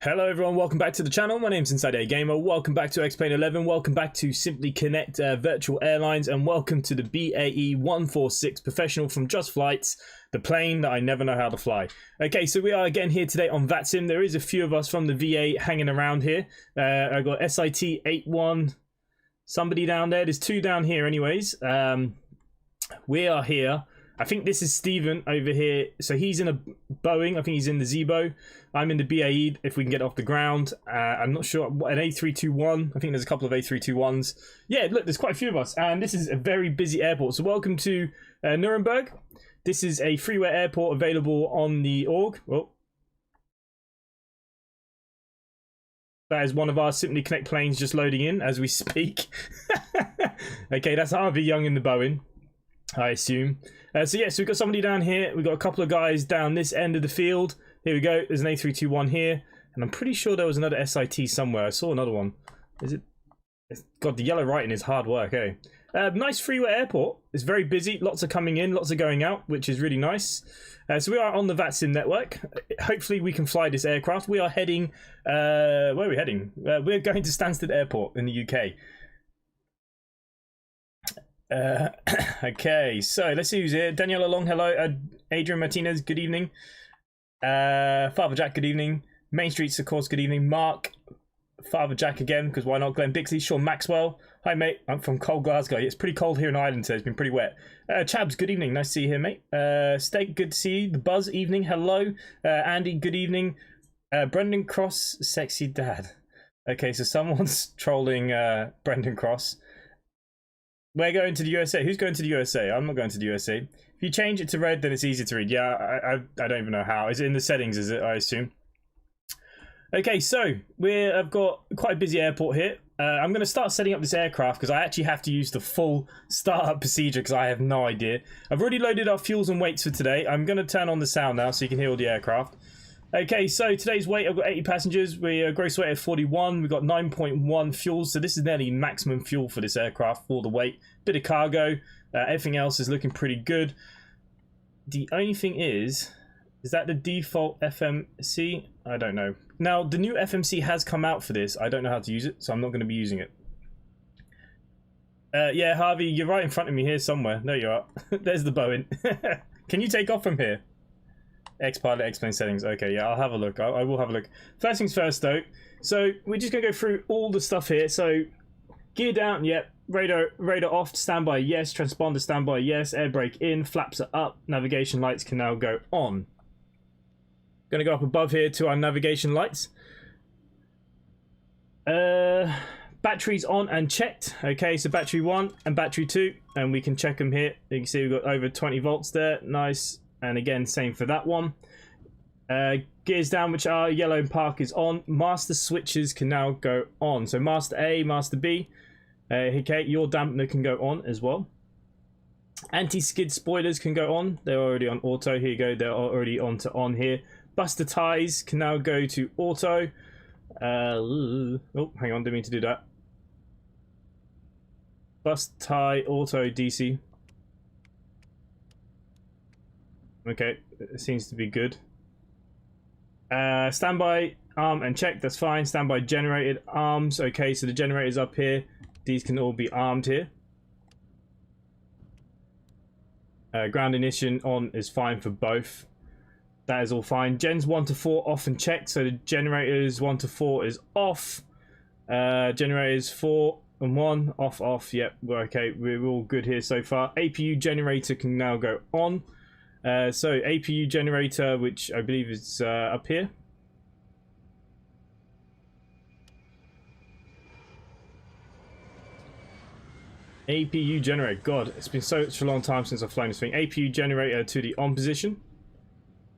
Hello everyone, welcome back to the channel. My name's InsideAgameR. Welcome back to Xplane 11. Welcome back to Simply Connect Virtual Airlines, and welcome to the BAe146 Professional from Just Flights, the plane that I never know how to fly. Okay, so we are again here today on Vatsim. There is a few of us from the VA hanging around here. I got SIT81, somebody down there. There's two down here anyways. We are here. I think this is Steven over here. So he's in a Boeing. I think he's in the Zebo. I'm in the BAe if we can get off the ground. I'm not sure. An A321. I think there's a couple of A321s. Yeah, look, there's quite a few of us. And this is a very busy airport. So welcome to Nuremberg. This is a freeware airport available on the org. Oh. That is one of our Simply Connect planes just loading in as we speak. Okay, that's RV Young in the Boeing, I assume. So yeah, so we've got somebody down here. We've got a couple of guys down this end of the field. Here we go. There's an A321 here. And I'm pretty sure there was another SIT somewhere. I saw another one. Is it? God, the yellow writing is hard work, eh? Nice freeware airport. It's very busy. Lots are coming in, lots are going out, which is really nice. So we are on the Vatsim network. Hopefully we can fly this aircraft. We are heading... where are we heading? We're going to Stansted Airport in the UK. Okay, so let's see who's here. Daniela Long, hello. Adrian Martinez, good evening. Father Jack, good evening. Main Streets, of course, good evening. Mark, Father Jack again, because why not? Glenn Bixley, Sean Maxwell. Hi, mate. I'm from cold Glasgow. It's pretty cold here in Ireland today. It's been pretty wet. Chabs, good evening. Nice to see you here, mate. Steak, good to see you. The Buzz, evening. Hello. Andy, good evening. Brendan Cross, sexy dad. Okay, so someone's trolling Brendan Cross. We're going to the USA. Who's going to the USA? I'm not going to the USA. If you change it to red, then it's easy to read. Yeah, I don't even know how. Is it in the settings, is it, I assume? Okay, so I've got quite a busy airport here. I'm going to start setting up this aircraft because I actually have to use the full startup procedure because I have no idea. I've already loaded our fuels and weights for today. I'm going to turn on the sound now so you can hear all the aircraft. Okay, so today's weight, I've got 80 passengers. We gross weight of 41. We've got 9.1 fuel, so this is nearly maximum fuel for this aircraft for the weight. Bit of cargo. Everything else is looking pretty good. The only thing is that the default FMC? I don't know. Now, the new FMC has come out for this. I don't know how to use it, so I'm not going to be using it. Yeah, Harvey, you're right in front of me here somewhere. There you are. There's the Boeing. Can you take off from here? X-Pilot, Xplane settings. Okay, yeah, I'll have a look. I will have a look. First things first, though. So, we're just going to go through all the stuff here. So, gear down, yep. Radar off, standby, yes. Transponder, standby, yes. Air brake in, flaps are up. Navigation lights can now go on. Going to go up above here to our navigation lights. Batteries on and checked. Okay, so battery 1 and battery 2. And we can check them here. You can see we've got over 20 volts there. Nice. And again, same for that one. Gears down, which are yellow and park is on. Master switches can now go on. So master A, master B. Okay, your dampener can go on as well. Anti-skid spoilers can go on. They're already on auto. Here you go. They're already on to on here. Buster ties can now go to auto. Oh, hang on. Didn't mean to do that. Bust tie auto DC. Okay, it seems to be good. Standby arm and check. That's fine. Standby generated arms. Okay, so the generator's up here. These can all be armed here. Ground ignition on is fine for both. That is all fine. Gens 1 to 4 off and checked. So the generators 1 to 4 is off. Generators 4 and 1 off. Yep, we're okay. We're all good here so far. APU generator can now go on. So APU generator, which I believe is up here. APU generator. God, it's been such a long time since I've flown this thing. APU generator to the on position.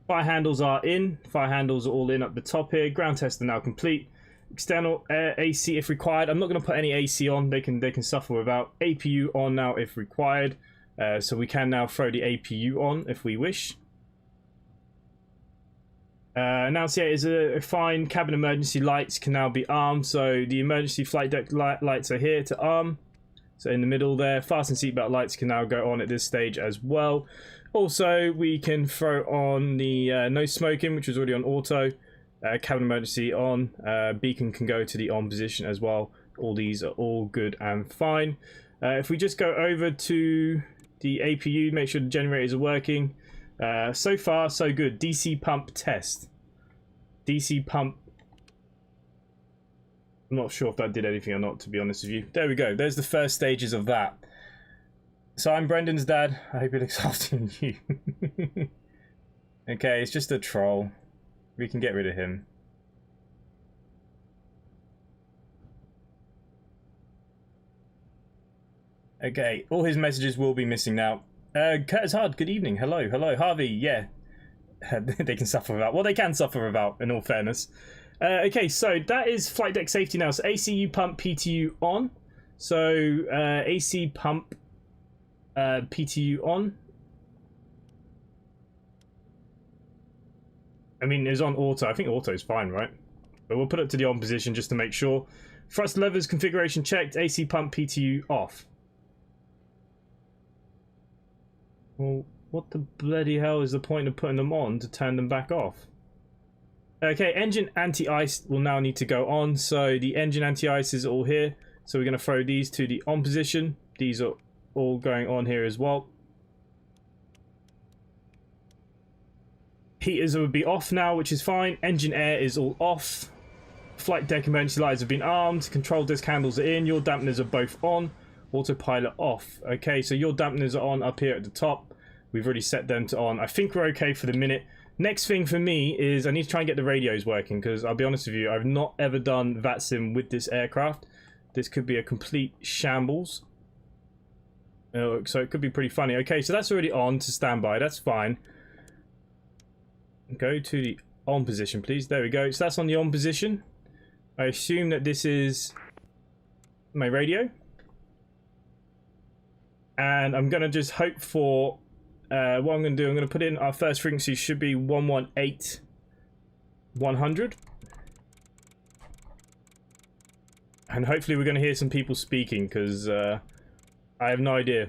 Fire handles are in. Fire handles are all in up the top here. Ground test are now complete. External AC if required. I'm not going to put any AC on. They can suffer without. APU on now if required. So we can now throw the APU on if we wish. Annunciators are fine. Cabin emergency lights can now be armed. So the emergency flight deck lights are here to arm. So in the middle there. Fasten seatbelt lights can now go on at this stage as well. Also, we can throw on the no smoking, which was already on auto. Cabin emergency on. Beacon can go to the on position as well. All these are all good and fine. If we just go over to the APU, make sure the generators are working. So far, so good. DC pump test. DC pump. I'm not sure if that did anything or not, to be honest with you. There we go. There's the first stages of that. So I'm Brendan's dad. I hope he looks after you. Okay, it's just a troll. We can get rid of him. Okay, all his messages will be missing now. Curtis Hard, good evening. Hello. Harvey, yeah. They can suffer without. Well, they can suffer without, in all fairness. Okay, so that is flight deck safety now. So ACU pump, PTU on. So AC pump, PTU on. I mean, it's on auto. I think auto is fine, right? But we'll put it to the on position just to make sure. Thrust levers configuration checked. AC pump, PTU off. Well, what the bloody hell is the point of putting them on to turn them back off? Okay, engine anti-ice will now need to go on. So the engine anti-ice is all here. So we're going to throw these to the on position. These are all going on here as well. Heaters will be off now, which is fine. Engine air is all off. Flight deck emergency lights have been armed. Control disc handles are in. Your dampeners are both on. Autopilot off. Okay, so your dampeners are on up here at the top. We've already set them to on. I think we're okay for the minute. Next thing for me is I need to try and get the radios working, because I'll be honest with you, I've not ever done Vatsim with this aircraft. This could be a complete shambles. So it could be pretty funny. Okay, so that's already on to standby. That's fine. Go to the on position, please. There we go. So that's on the on position. I assume that this is my radio. And I'm going to just hope for, what I'm going to do, I'm going to put in our first frequency should be 118-100. And hopefully we're going to hear some people speaking, because I have no idea.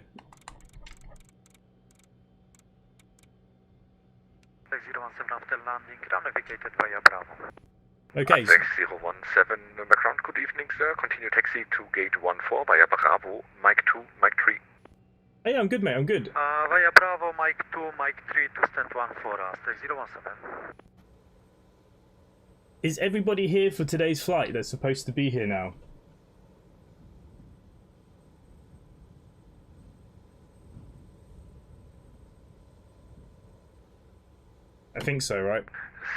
Okay. 6017 background, good evening sir. Continue taxi to gate 14 via Bravo, Mike 2, Mike 3. Hey, I'm good, mate, I'm good. Via Bravo, Mike 2, Mike 3 to stand 14, 6017. Is everybody here for today's flight that's supposed to be here now? I think so, right?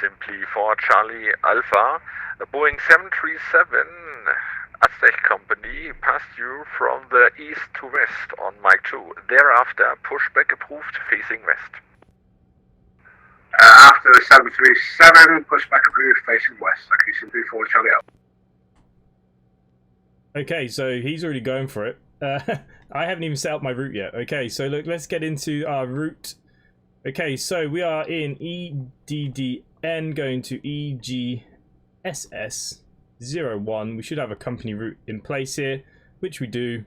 Simply for Charlie Alpha, a Boeing 737 Aztec company passed you from the east to west on Mike 2. Thereafter, pushback approved facing west. After the 737, pushback approved facing west. Okay, simply for Charlie Alpha. Okay, so he's already going for it. I haven't even set up my route yet. Okay, so look, let's get into our route. Okay, so we are in EDDN going to EGSS 01. We should have a company route in place here, which we do.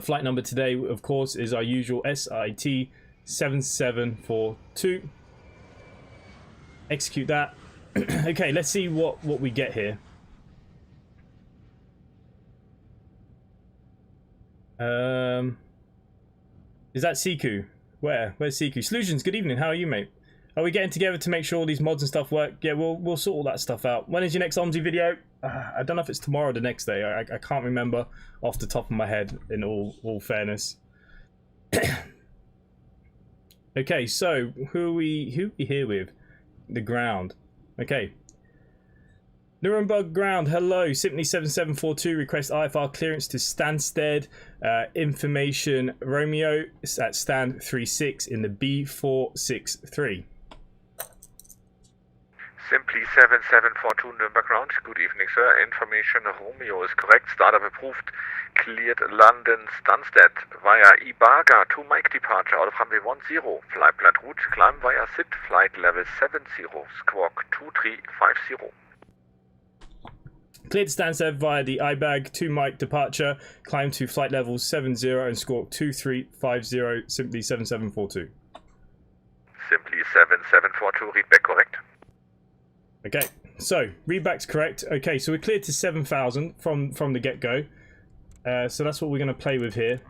Flight number today, of course, is our usual SIT 7742. Execute that. Okay, let's see what we get here. Is that Siku? Where's Siku? Solutions, good evening. How are you, mate? Are we getting together to make sure all these mods and stuff work? Yeah, we'll sort all that stuff out. When is your next OMSI video? I don't know if it's tomorrow or the next day. I can't remember off the top of my head, in all fairness. Okay, so who are we here with? The ground. Okay. Nuremberg ground, hello, Simply 7742, request IFR clearance to Stansted, information Romeo at stand 36 in the BAe146-300. Simply 7742 Nuremberg ground, good evening sir. Information Romeo is correct, startup approved, cleared London Stansted via Ibaga to Mike departure out of runway 10, flight plan route, climb via SIT, flight level 70, squawk 2350. Cleared Stansted via the IBAG to Mike departure, climb to flight level 70 and squawk 2350, simply 7742. Simply 7742, readback correct. Okay, so readback's correct. Okay, so we're cleared to 7,000 from the get-go. So that's what we're going to play with here.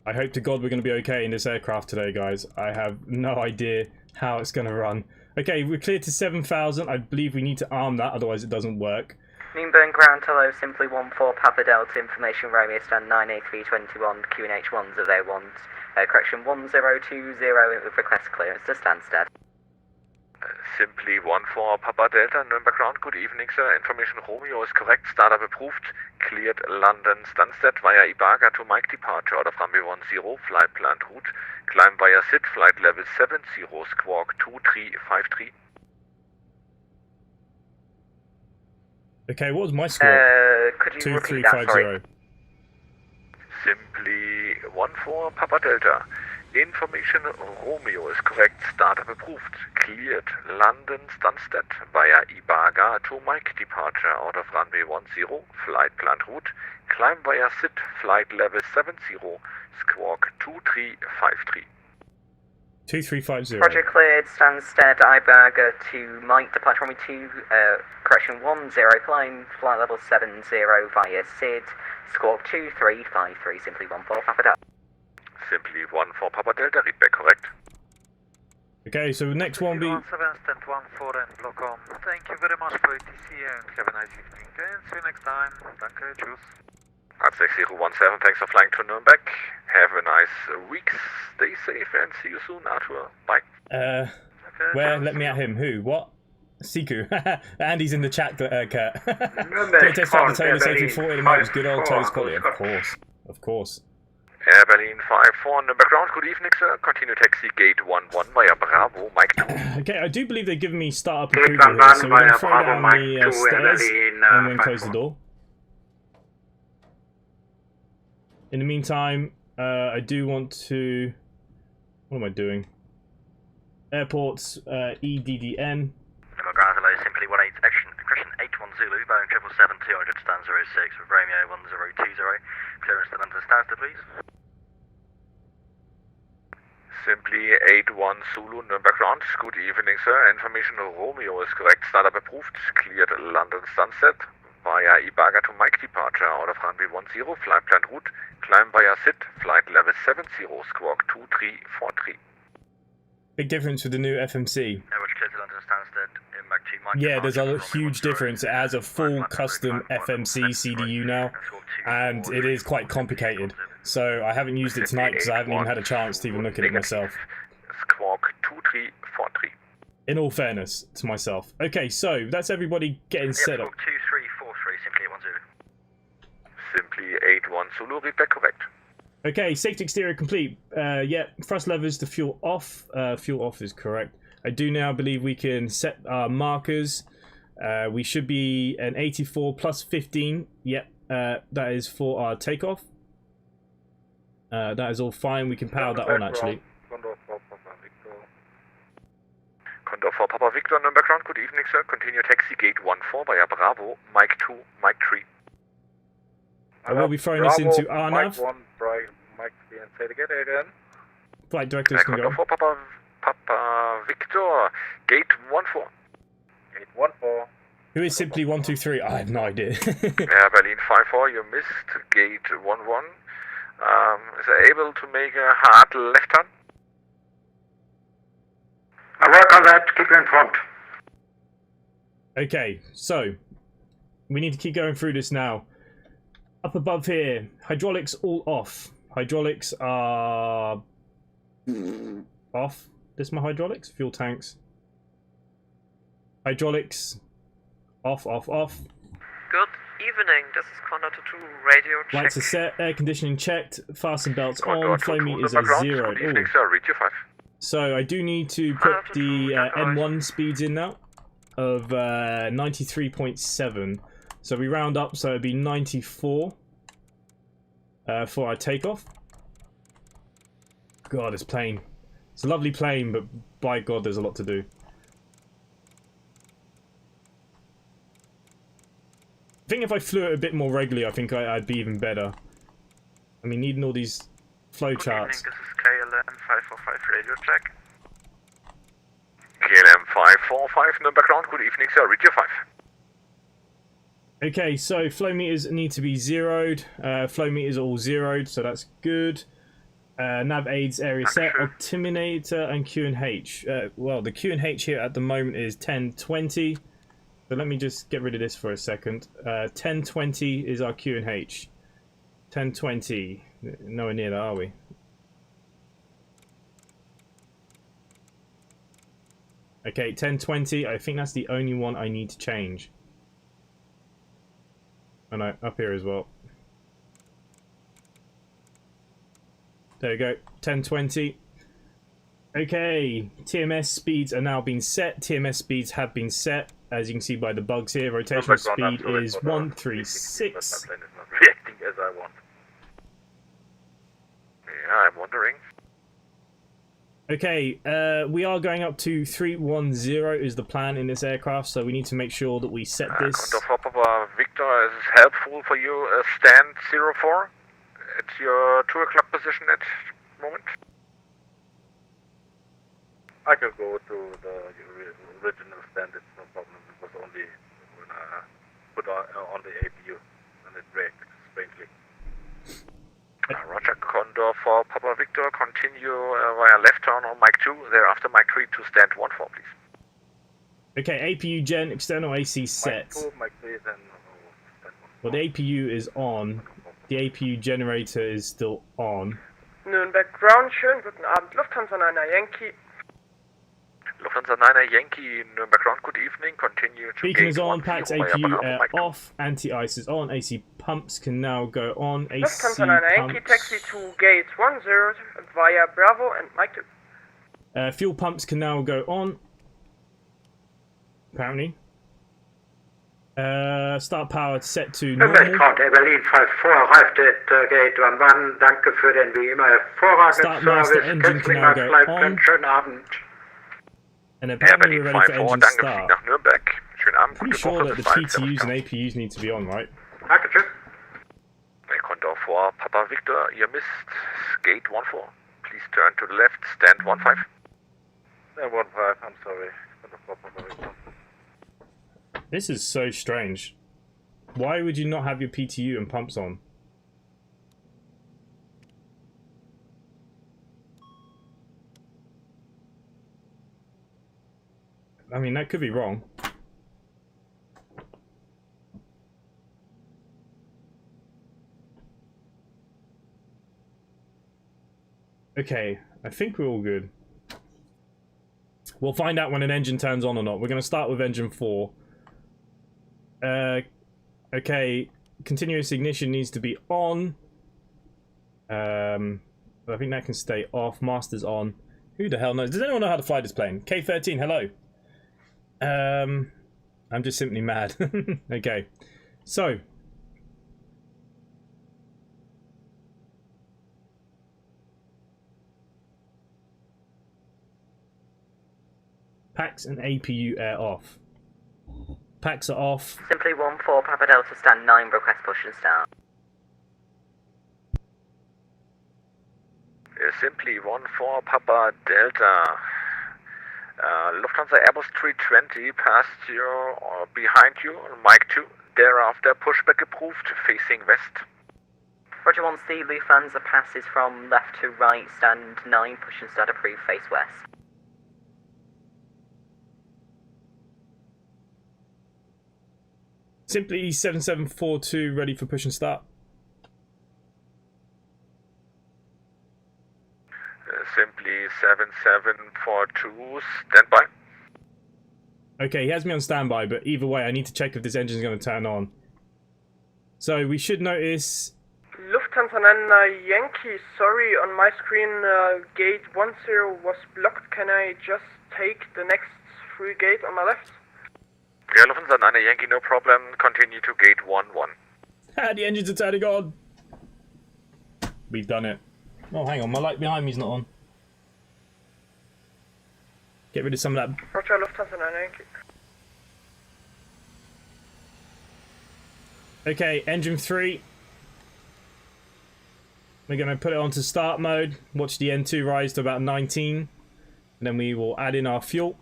I hope to God we're going to be okay in this aircraft today, guys. I have no idea how it's going to run. Okay, we're cleared to 7,000. I believe we need to arm that, otherwise it doesn't work. Nuremberg ground, hello, simply 14 Papa Delta, information Romeo stand 9A321, QNH1s are there ones. Correction 1020 with request clearance to Stansted. Simply 14 Papa Delta, Nuremberg ground, good evening sir. Information Romeo is correct, startup approved, cleared London Stansted via Ibaga to Mike departure out of runway 10, flight planned route, climb via SIT, flight level 70, squawk 2353. Okay, what was my score? Could you repeat that, sorry? Simply 14 Papa Delta. Information Romeo is correct, startup approved, cleared London Stansted via Ibaga to Mike departure out of runway 10, flight planned route, climb via SIT, flight level 70, squawk 2353. 2350. Roger, cleared Stansted, Ibaga to Mike departure runway 2, correction 10, climb, flight level 70 via SID, squawk 2353, simply 14 Papa Delta. Simply 14 Papa Delta, readback correct. Okay, so next one will be... 17 stand 14 and block on. Thank you very much for ATC and have a nice evening. And see you next time. Danke, tschüss. At 6017, thanks for flying to Nuremberg. Have a nice week, stay safe and see you soon, Arthur. Bye. Okay, Where? Let me at him. Who? What? Siku. Andy's in the chat, Kurt. Don't test out the Taylor safety 40 the most good old toast quality. Of course. Of course. Air Berlin 54 Nuremberg ground, good evening sir. Continue taxi gate 11 via Bravo, Mike 2. Okay, I do believe they've given me startup approval here, so we're going to throw down the stairs and then close the door. In the meantime, I do want to... What am I doing? Airports, EDDN. Congratulations, simply 18 action, question 81 Zulu, Boeing 777-200 stand 06 with Romeo 1020. Clearance to London Stansted, please. Simply 81 Zulu, Nürnberg ground. Good evening, sir. Information Romeo is correct. Startup approved. Cleared London Stansted via IBAGA to Mike departure out of runway 10. Flight plan route. Climb via SIT. Flight level 70. Squawk 2343. Big difference with the new FMC. Average clear to London Stansted in Mach 2 Mike Yeah, there's a departure, huge difference. It has a full custom FMC CDU now, and it is quite complicated. So I haven't used it tonight because I haven't even had a chance to even look at it myself. Squawk 2343. In all fairness to myself. Okay, so that's everybody getting set up. 2343, simply 10. Simply 81 Zulu, read back correct. Okay, safety exterior complete. Yeah, thrust levers to fuel off. Fuel off is correct. I do now believe we can set our markers. We should be an 84 plus 15. Yep, that is for our takeoff. That is all fine. We can power that on actually. Condor 4 Papa Victor, Nürnberg ground. Good evening, sir. Continue taxi gate 14 via Bravo, Mike 2, Mike 3. I will be throwing this into RNAV. Mike 1, Mike 3, and say it again, ADN. Flight directors can Condor go. 4 Papa Victor, gate 14. Gate 14. Who is simply 123? I have no idea. Yeah, Berlin 54, you missed gate 11. Is it able to make a hard left turn? I work on that. Keep you informed. Okay, so we need to keep going through this now. Up above here, hydraulics all off. Hydraulics are off. This is my hydraulics. Fuel tanks. Hydraulics off, off, off. Good evening, this is Condor 2 radio check. Lights are set, air conditioning checked, fasten belts Condor on, flow meters are ground. zero. Good evening, sir. Read you 5. So I do need to put the N1 speeds in now of 93.7. So we round up, so it'd be 94 for our takeoff. God, this plane. It's a lovely plane, but by God, there's a lot to do. I think if I flew it a bit more regularly, I think I'd be even better. I mean, needing all these flow charts. Good evening, this is KLM 545 radio check. KLM 545, Nürnberg ground. Good evening, sir. Read you 5. Okay, so flow meters need to be zeroed. Flow meters are all zeroed, so that's good. Nav aids area set. Altimeter and Q and H. Well, the Q and H here at the moment is 1020. So let me just get rid of this for a second. 1020 is our Q and H. 1020. Nowhere near that, are we? Okay, 1020. I think that's the only one I need to change. Oh no, up here as well. There we go, 1020. Okay, TMS speeds are now being set. TMS speeds have been set, as you can see by the bugs here. Rotational speed is 136. My plane is not reacting as I want. Yeah, I'm wondering. Okay, we are going up to 310 is the plan in this aircraft, so we need to make sure that we set this. Condor 4 Papa Victor, is this helpful for you? Stand 04 at your 2 o'clock position at the moment. I can go to the original stand, it's no problem. It was only when I put on the APU and it braked strangely. Roger, Condor 4 Papa Victor, continue via left turn on Mike 2, thereafter Mike 3 to stand 14, please. Okay, APU gen, external AC set. Mike 2, Mike 3, then stand 1. Well, the APU is on. The APU generator is still on. Nürnberg Ground, schönen guten Abend. Lufthansa 9er Yankee. Lufthansa 9er Yankee, Nürnberg ground, good evening, continue to Beacon gate is on, 10 packs via APU Bravo, air Mike 2. off, anti-ice is on, AC pumps can now go on, AC Lufthansa 9er Yankee, pumps. taxi to gate 10 via Bravo and Mike 2. Fuel pumps can now go on, apparently. Start power set to Berlin normal. 54 arrived at Gate 11. Danke für den wie immer hervorragenden Start master Service. engine can now go bleibt on. einen schönen Abend. And Air apparently we're Berlin ready for 54, engine danke, start. fliegen nach Nürnberg. Schönen Abend, Pretty gute sure Woche, that the bis bald. TTUs and Servus, APUs need to be on, right? Danke, tschüss. Condor 4, Papa Victor, you missed gate 14. Please turn to the left, stand 15. Yeah, 1-5, I'm sorry. Condor 4, Papa Victor. This is so strange. Why would you not have your PTU and pumps on? I mean, that could be wrong. Okay, I think we're all good. We'll find out when an engine turns on or not. We're going to start with engine 4. Okay, continuous ignition needs to be on. I think that can stay off. Master's on. Who the hell knows? Does anyone know how to fly this plane? K13, hello. I'm just simply mad. Okay, so. Packs and APU air off. Packs are off. Simply 1-4 Papa Delta stand 9, request push and start. Simply 1-4 Papa Delta. Lufthansa Airbus 320 past you or behind you on Mike 2. Thereafter pushback approved facing west. Roger, once the Lufthansa passes from left to right, stand 9, push and start approved, face west. Simply 7742 ready for push and start. Simply 7742 standby. Okay, he has me on standby, but either way, I need to check if this engine is going to turn on. So we should notice. Lufthansa 9 Yankee, sorry, on my screen gate 10 was blocked. Can I just take the next free gate on my left? Yeah, Lufthansa 9 Yankee, no problem. Continue to gate 11. Ah, the engines are turning on. We've done it. Oh, hang on, my light behind me's not on. Get rid of some of that. Roger, Lufthansa 9 Yankee. Okay, engine 3. We're going to put it onto start mode. Watch the N2 rise to about 19. And then we will add in our fuel.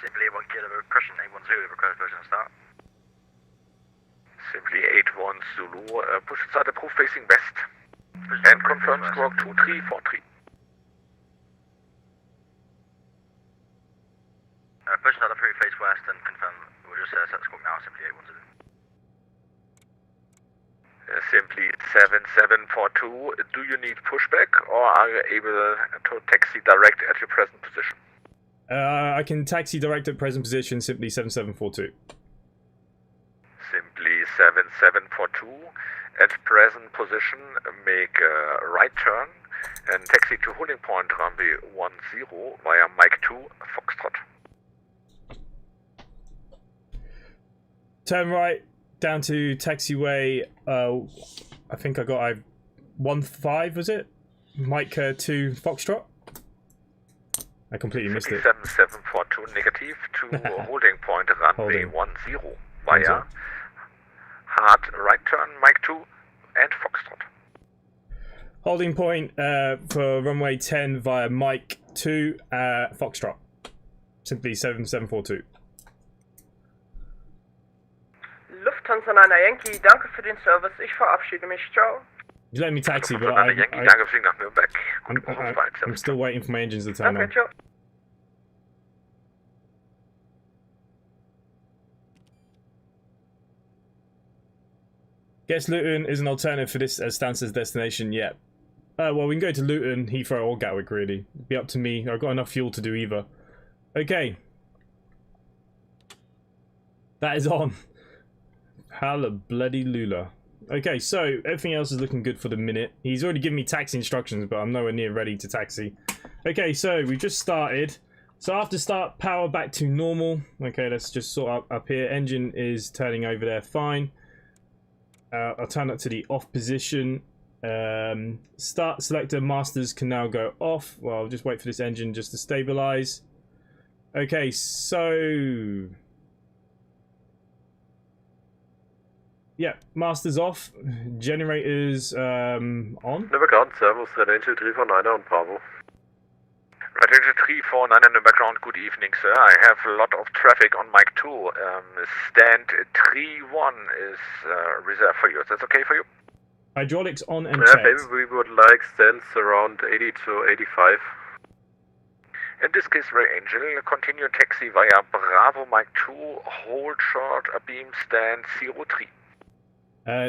Simply 1 kilo, crushing 810, request push and start. Simply 81 Zulu, push and start approved facing west. And confirm squawk 2343. Push and start approved face west and confirm, we'll just set squawk now, simply 810. Simply 7742, do you need pushback or are you able to taxi direct at your present position? I can taxi direct at present position, simply 7742. Simply 7742, at present position, make a right turn and taxi to holding point runway 10 via Mike 2, Foxtrot. Turn right down to taxiway. I think I got 15, was it? Mike 2 Foxtrot. I completely missed it. 7742 negative to holding point runway 10 via hard right turn Mike 2 and Foxtrot. Holding point for runway 10 via Mike 2 Foxtrot. Simply 7742. Lufthansa 9 Yankee, danke für den Service. Ich verabschiede mich. Ciao. You let me taxi, but Lufthansa 9 Yankee, danke, fliegen nach Nürnberg. I'm still waiting for my engines to turn on. Danke, ciao. Guess Luton is an alternative for this as Stance's destination yet. Well, we can go to Luton, Heathrow, or Gatwick, really. It'd be up to me. I've got enough fuel to do either. Okay. That is on. Hallelujah. Okay, so everything else is looking good for the minute. He's already given me taxi instructions, but I'm nowhere near ready to taxi. Okay, so we just started. So after start, power back to normal. Okay, let's just sort up here. Engine is turning over there, fine. I'll turn it to the off position. Start selector masters can now go off. Well, I'll just wait for this engine just to stabilize. Okay, so yeah, masters off, generators on. Never ground servos, Red Angel 349 on Bravo. Red Angel 349 in the background, good evening, sir. I have a lot of traffic on mic 2. Stand 3-1 is reserved for you. Is that okay for you? Hydraulics on and Yeah, checked. maybe we would like stands around 80 to 85. In this case, Red Angel, continue taxi via Bravo mic 2, hold short, beam stand 03.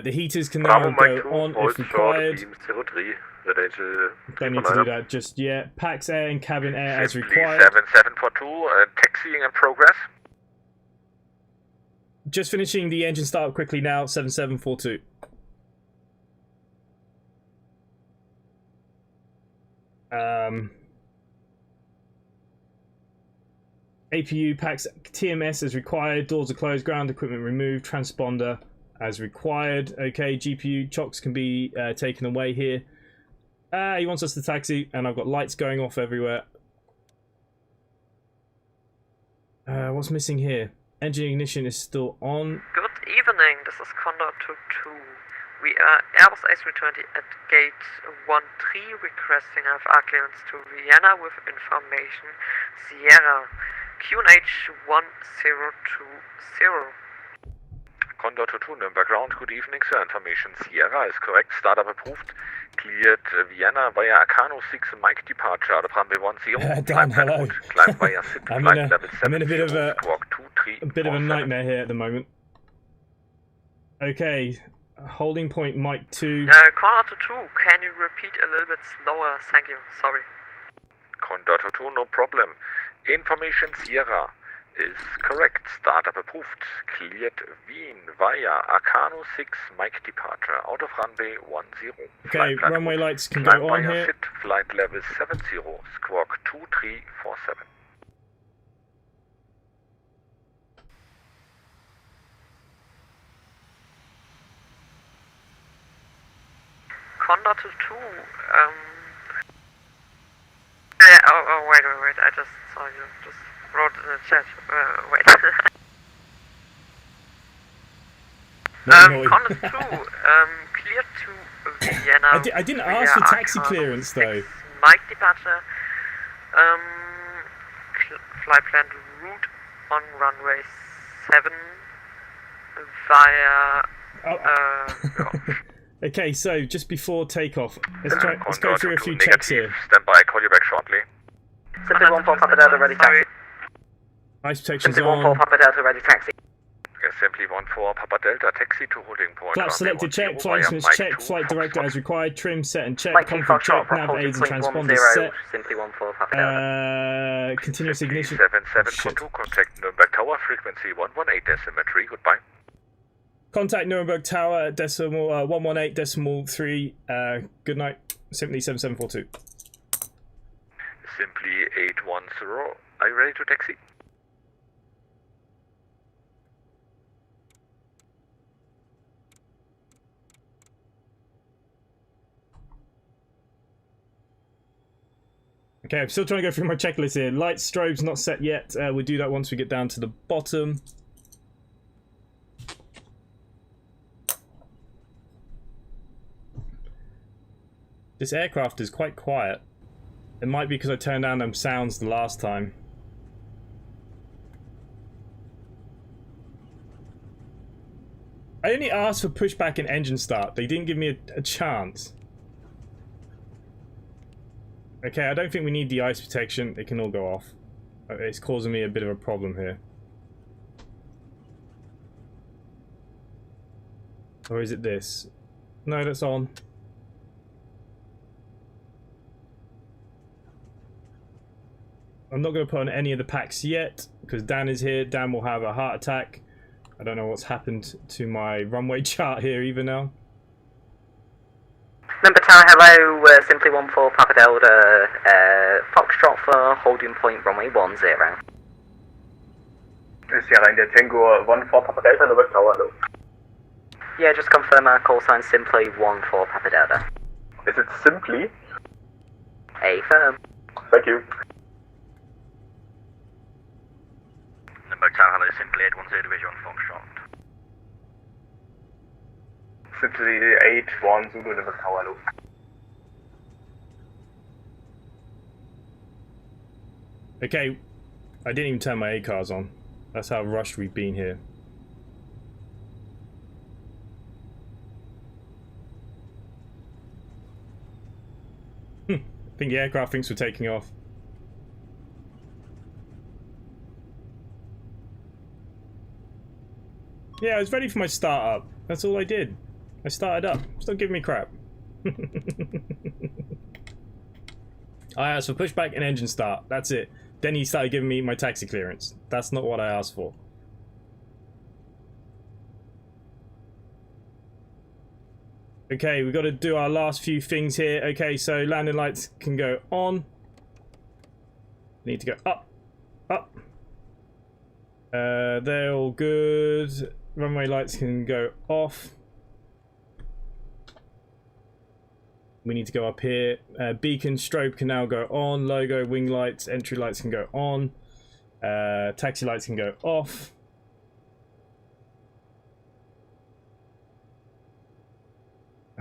The heaters can now go on if required. Beam 03. Red Angel Don't need to do that just yet. Packs air and cabin air as Simply required. 7742, taxiing in progress. Just finishing the engine start quickly now, 7742. APU packs TMS as required, doors are closed, ground equipment removed, transponder as required. Okay, GPU chocks can be taken away here. He wants us to taxi, and I've got lights going off everywhere. What's missing here? Engine ignition is still on. Good evening, this is Condor 22. We are Airbus A320 at gate 13 requesting FR clearance to Vienna with information Sierra QNH 1020. Condor 22 in the background, good evening, sir. Information Sierra is correct. Startup approved. Cleared Vienna via Acano 6 Mike departure out of runway 10. Dan, hello. Climb via SIT flight level 7. I'm in a bit of a a nightmare here at the moment. Okay, holding point Mike 2. Condor 22, can you repeat a little bit slower? Thank you, sorry. Condor 22, no problem. Information Sierra is correct. Startup approved. Cleared Wien via Acano 6 Mike departure out of runway 10. Okay, runway lights can Climb go on via here. SIT flight level 70, squawk 2347. Condor 22, wait, I just saw you, just wrote in the chat, wait. Condor 2, cleared to Vienna. I didn't ask for taxi clearance though. Mike departure, flight plan route on runway 7 via, Okay, so just before takeoff, let's go through a few checks here. Stand by, call you back shortly. Simply 14 Papa Delta ready taxi. Ice protection's Simply 14 on. Papa Delta ready taxi. Simply 14 Papa Delta taxi to holding point. Flap selected check, flight instruments check, flight director as required, trim set and check, Mike 2 config check, Foxtrot, nav hold aids and point transponders 10, set. Simply 14 Papa Delta. Continuous ignition. 7742, contact Nuremberg Tower, frequency 118 decimetry, goodbye. Contact Nuremberg Tower, decimal 118.3. Good night. Simply 7742. Simply 810. Are you ready to taxi? Okay, I'm still trying to go through my checklist here. Lights, strobes not set yet. We'll do that once we get down to the bottom. This aircraft is quite quiet. It might be because I turned down them sounds the last time. I only asked for pushback and engine start. They didn't give me a chance. Okay, I don't think we need the ice protection. It can all go off. It's causing me a bit of a problem here. Or is it this? No, that's on. I'm not going to put on any of the packs yet, because Dan is here. Dan will have a heart attack. I don't know what's happened to my runway chart here either now. Number tower, hello, simply 14 Papa Delta, Foxtrot for holding point runway 10. Sierra India Tango 14 Papa Delta, Nürburgring Tower, hello. Yeah, just confirm our call sign simply 14 Papa Delta. Is it simply? Affirm. Thank you. Number tower, hello, simply 810 Division Foxtrot. Simply 8-1 Zulu Nürburgring Tower, hello. Okay, I didn't even turn my ACARs on. That's how rushed we've been here. I think the aircraft thinks we're taking off. Yeah, I was ready for my startup. That's all I did. I started up. Stop giving me crap. I asked for pushback and engine start. That's it. Then he started giving me my taxi clearance. That's not what I asked for. Okay, we've got to do our last few things here. Okay, so landing lights can go on. Need to go up. Up. They're all good. Runway lights can go off. We need to go up here. Beacon strobe can now go on. Logo, wing lights, entry lights can go on. Taxi lights can go off.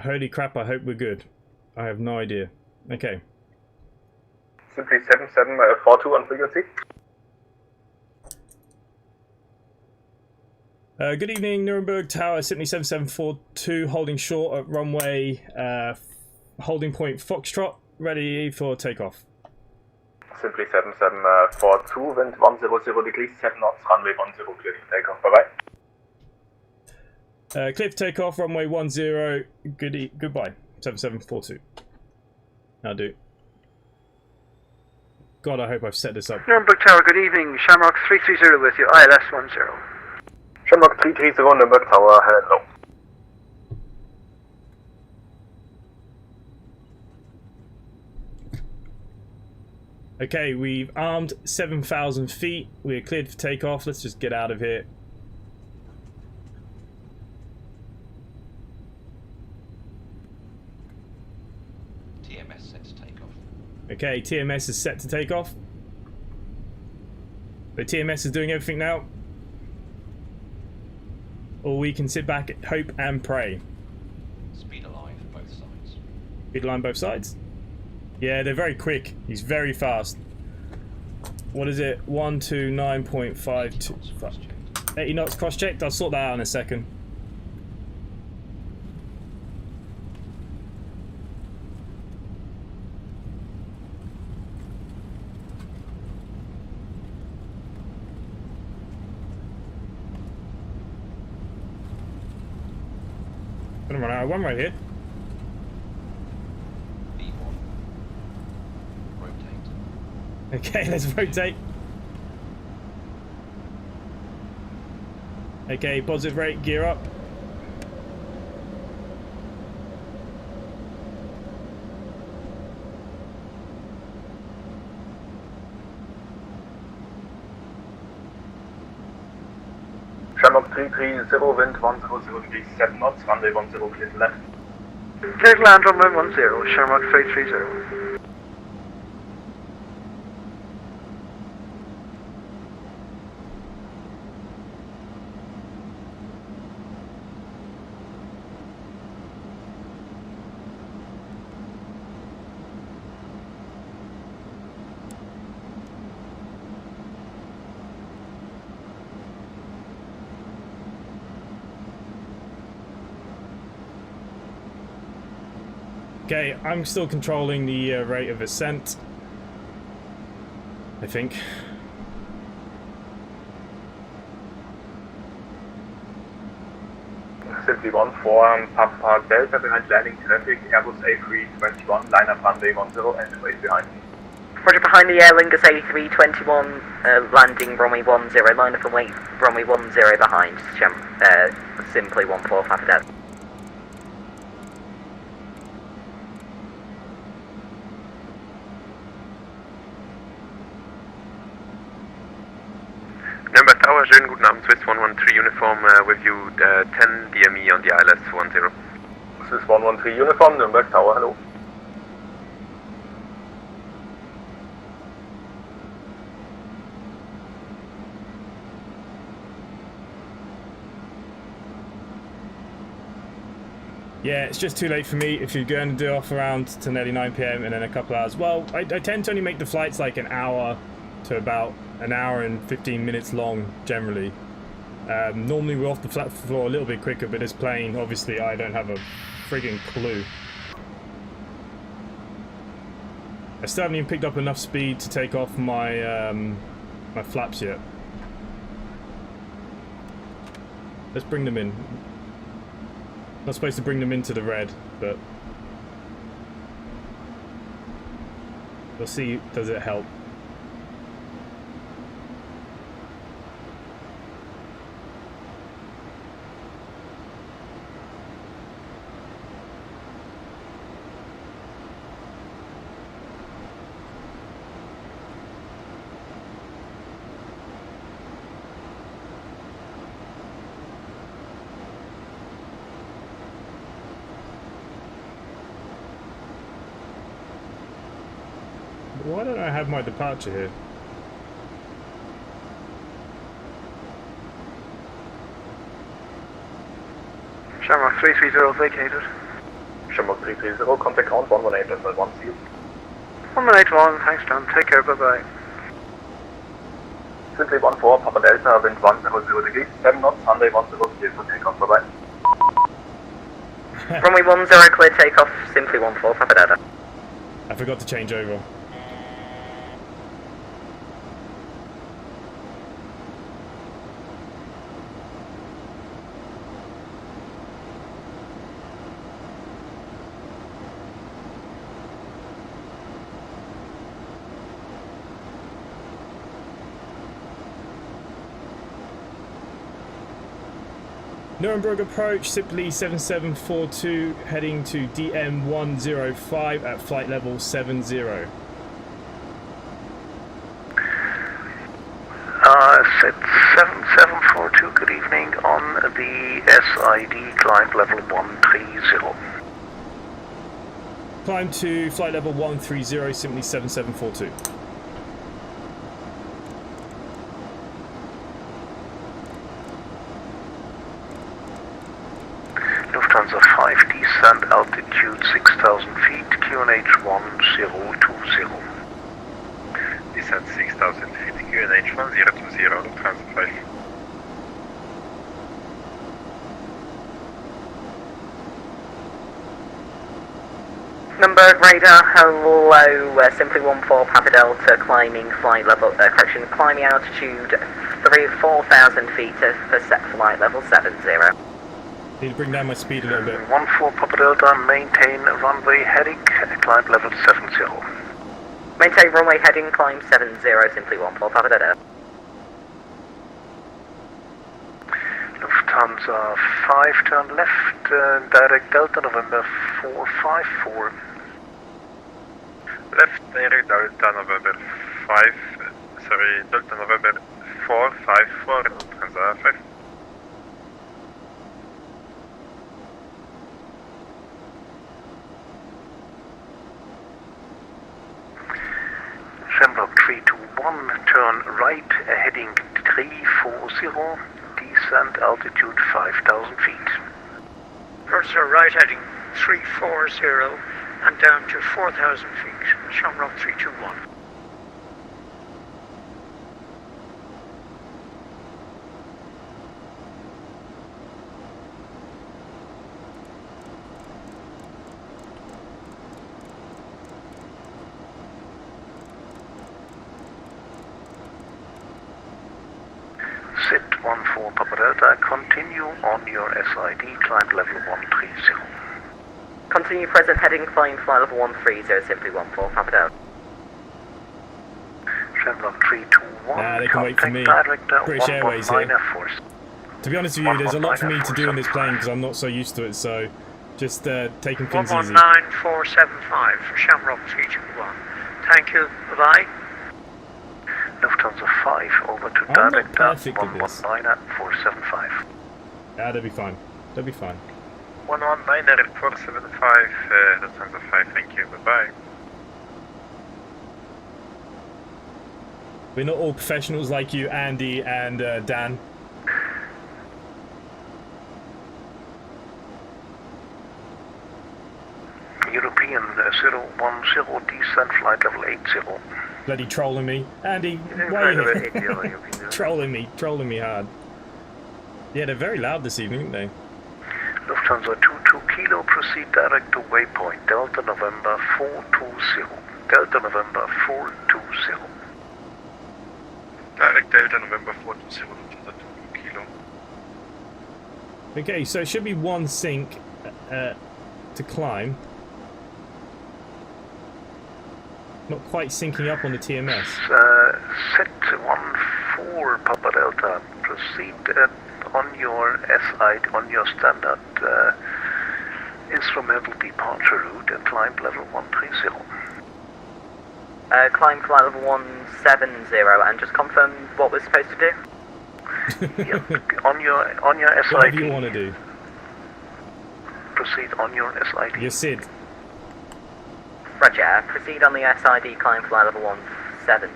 Holy crap, I hope we're good. I have no idea. Okay. Simply 7742 on frequency. Good evening, Nuremberg Tower, Sydney 7742, holding short at runway, holding point Foxtrot, ready for takeoff. Simply 7742, wind 100 degrees, 7 knots, runway 10, clear for takeoff. Bye bye. Clear for takeoff, runway 10, goodbye, 7742. I'll do. God, I hope I've set this up. Nuremberg Tower, good evening, Shamrock 330 with you, ILS 10. Shamrock 330, Nürburgring Tower, hello. Okay, we've armed 7,000 feet. We're cleared for takeoff. Let's just get out of here. TMS set to take off. Okay, TMS is set to take off. The TMS is doing everything now. Or we can sit back, hope and pray. Speed align for both sides. Speed align both sides? Yeah, they're very quick. He's very fast. What is it? 129.525. 80 knots cross-checked? I'll sort that out in a second. I'm gonna run out of one right here. B1. Rotate. Okay, let's rotate. Okay, positive rate, gear up. Shamrock 330, wind 100 degrees, 7 knots, runway 10, clear to left. Clear to land runway 10, Shamrock 330. Okay, I'm still controlling the rate of ascent. I think. Simply 14 Papa Delta behind landing traffic, Airbus A321, line up runway 10, and wait behind. Roger, behind the Aer Lingus A321, landing runway 10, line up and wait, runway 10 behind, simply 14 Papa Delta. Swiss 113 uniform with you, 10 DME on the ILS 10. Swiss 113 uniform, Nürnberg Tower, hello. Yeah, it's just too late for me if you're going to do off around to nearly 9 PM and then a couple hours. Well, I tend to only make the flights like an hour to about an hour and 15 minutes long, generally. Normally we're off the flat floor a little bit quicker, but this plane, obviously, I don't have a friggin' clue. I still haven't even picked up enough speed to take off my, my flaps yet. Let's bring them in. Not supposed to bring them into the red, but we'll see, does it help? Why don't I have my departure here? Shamrock 330 vacated. Shamrock 330, contact count 118 SL1 seal. 181, thanks John, take care, bye bye. Simply 14, Papa Delta, wind 100 degrees, 7 knots, Sunday 10 clear for takeoff, bye bye. Runway 10 clear takeoff, simply 14, Papa Delta. I forgot to change over. Nuremberg approach, simply 7742, heading to DM105 at flight level 70. Set 7742, good evening, on the SID, climb level 130. Climb to flight level 130, simply 7742. Lufthansa 5, descent altitude 6,000 feet, QNH 1020. Descent 6,000 feet, QNH 1020, Lufthansa 5. Nuremberg radar, hello, simply 14 Papa Delta, climbing flight level, climbing altitude 4,000 feet for set flight level 70. Need to bring down my speed a little bit. 14 Papa Delta, maintain runway heading, climb level 70. Maintain runway heading, climb 70, simply 14 Papa Delta. Lufthansa 5, turn left, direct Delta November 454. Left direct Delta November 5, sorry, Delta November 454, Lufthansa 5. Shamrock 321, turn right, heading 340, descent altitude 5,000 feet. Purser right heading 340 and down to 4,000 feet, Shamrock 321. Sit 14 Papa Delta, continue on your SID, climb level 130. Continue present heading, climb flight level 130, simply 14 Papa Delta. Shamrock 321, Nah, they can wait for me. British Airways here. To be honest with you, there's a lot for me to do in this plane because I'm not so used to it, so just taking things easy. 119475 for Shamrock 321. Thank you, bye-bye. Lufthansa 5 over to I'm not Director perfect at this. 119-475. Yeah, they'll be fine. They'll be fine. 119-475, Lufthansa 5, thank you, bye-bye. We're not all professionals like you, Andy and Dan. European 010, descent flight level 80. Bloody trolling me. Andy, why are you trolling me hard. Yeah, they're very loud this evening, aren't they? Lufthansa 22 Kilo, proceed direct to waypoint, Delta November 420. Delta November 420. Direct Delta November 420, Lufthansa 22 Kilo. Okay, so it should be one sync to climb. Not quite syncing up on the TMS. Set 14 Papa Delta, proceed on your SI, on your standard instrumental departure route and climb level 130. Climb flight level 170 and just confirm what we're supposed to do. Yep. On your SID. Whatever you want to do. Proceed on your SID. Your SID. Roger, proceed on the SID, climb flight level 170.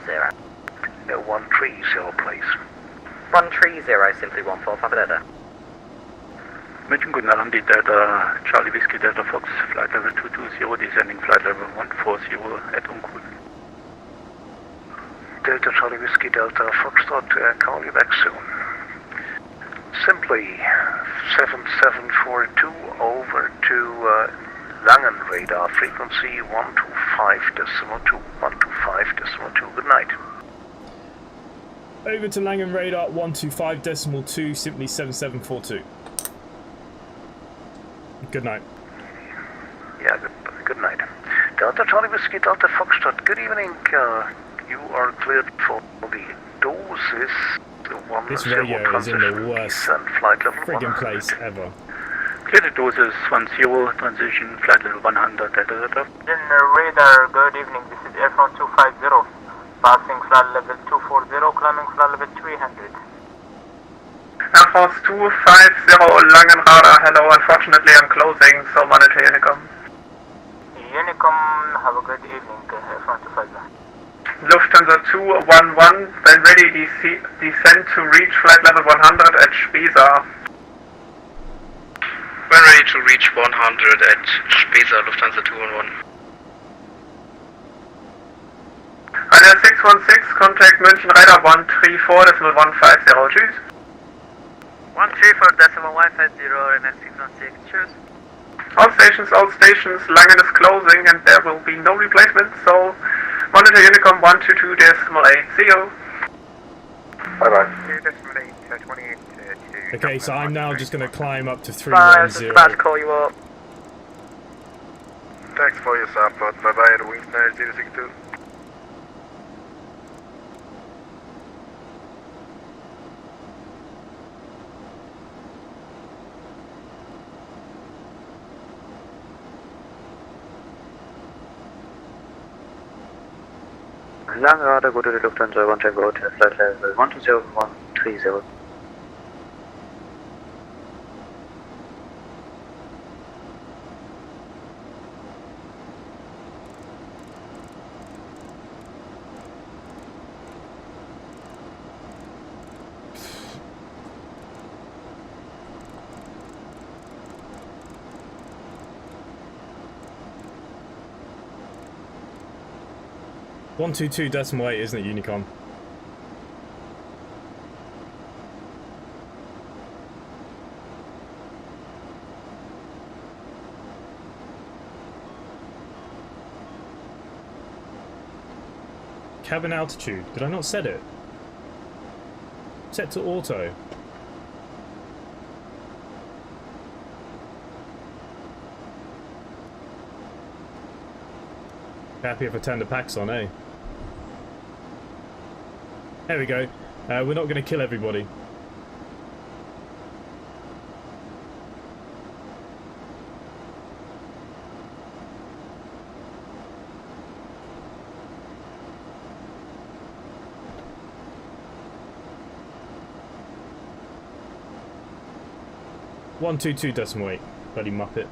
No, 130 please. 130, simply 14 Papa Delta. München, guten Abend, die Delta Charlie Whiskey Delta Fox, flight level 220, descending flight level 140 at Uncool. Delta Charlie Whiskey Delta Foxtrot, call you back soon. Simply 7742 over to Langen radar, frequency 125.2, 125.2, good night. Over to Langen radar 125.2, simply 7742. Good night. Yeah, good night. Delta Charlie Whiskey Delta Foxtrot, good evening. You are cleared for the doses. This radio is in the worst friggin' place ever. Clear the doses 10, transition flight level 100, Delta Delta. Radar, good evening, this is Airfront 250. Passing flight level 240, climbing flight level 300. Air Force 250, Langen radar, hello, unfortunately I'm closing, so monitor Unicom. Unicom, have a good evening, Airfront 250. Lufthansa 211, when ready, descend to reach flight level 100 at Spesa. When ready to reach 100 at Spesa, Lufthansa 211. Ryanair 616, contact München radar 134.150, tschüss. 134.150, Ryanair 616, cheers. All stations, Langen is closing and there will be no replacement, so monitor Unicom 122.8, see you. Bye bye. Okay, so I'm now just going to climb up to I was just 310. about to call you up. Thanks for your support, bye bye at Wingstar 062. Langrade, go to the Lufthansa 1 Tango Hotel, flight level 120-130. One 122.8, isn't it, Unicom? Cabin altitude. Did I not set it? Set to auto. Happy if I turn the packs on, eh? There we go. We're not going to kill everybody. 122.8. Bloody muppet.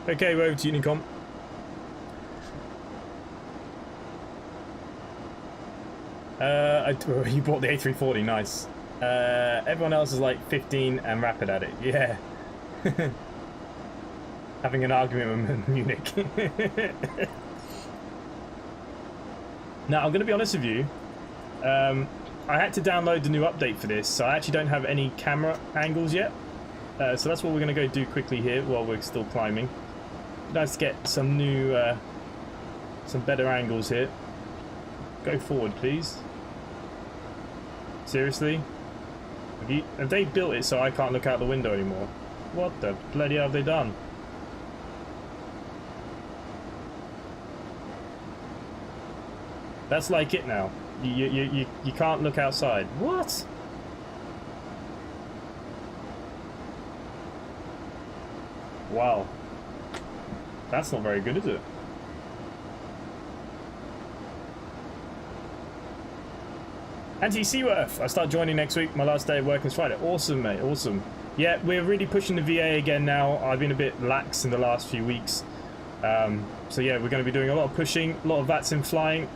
Okay, we're over to Unicom. You bought the A340, nice. Everyone else is like 15 and rapid at it, yeah. Having an argument with Munich. Now, I'm going to be honest with you. I had to download the new update for this, so I actually don't have any camera angles yet. So that's what we're going to go do quickly here while we're still climbing. Nice to get some new, some better angles here. Go forward, please. Seriously? Have they built it so I can't look out the window anymore? What the bloody hell have they done? That's like it now. You can't look outside. What? Wow. That's not very good, is it? Anti-Seaworth, I start joining next week. My last day of work is Friday. Awesome, mate. Awesome. Yeah, we're really pushing the VA again now. I've been a bit lax in the last few weeks. So yeah, we're going to be doing a lot of pushing, a lot of Vatsim flying.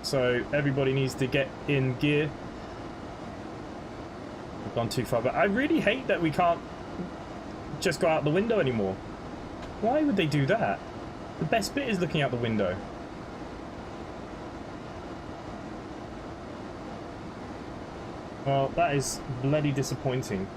So everybody needs to get in gear. We've gone too far, but I really hate that we can't just go out the window anymore. Why would they do that? The best bit is looking out the window. Well, that is bloody disappointing.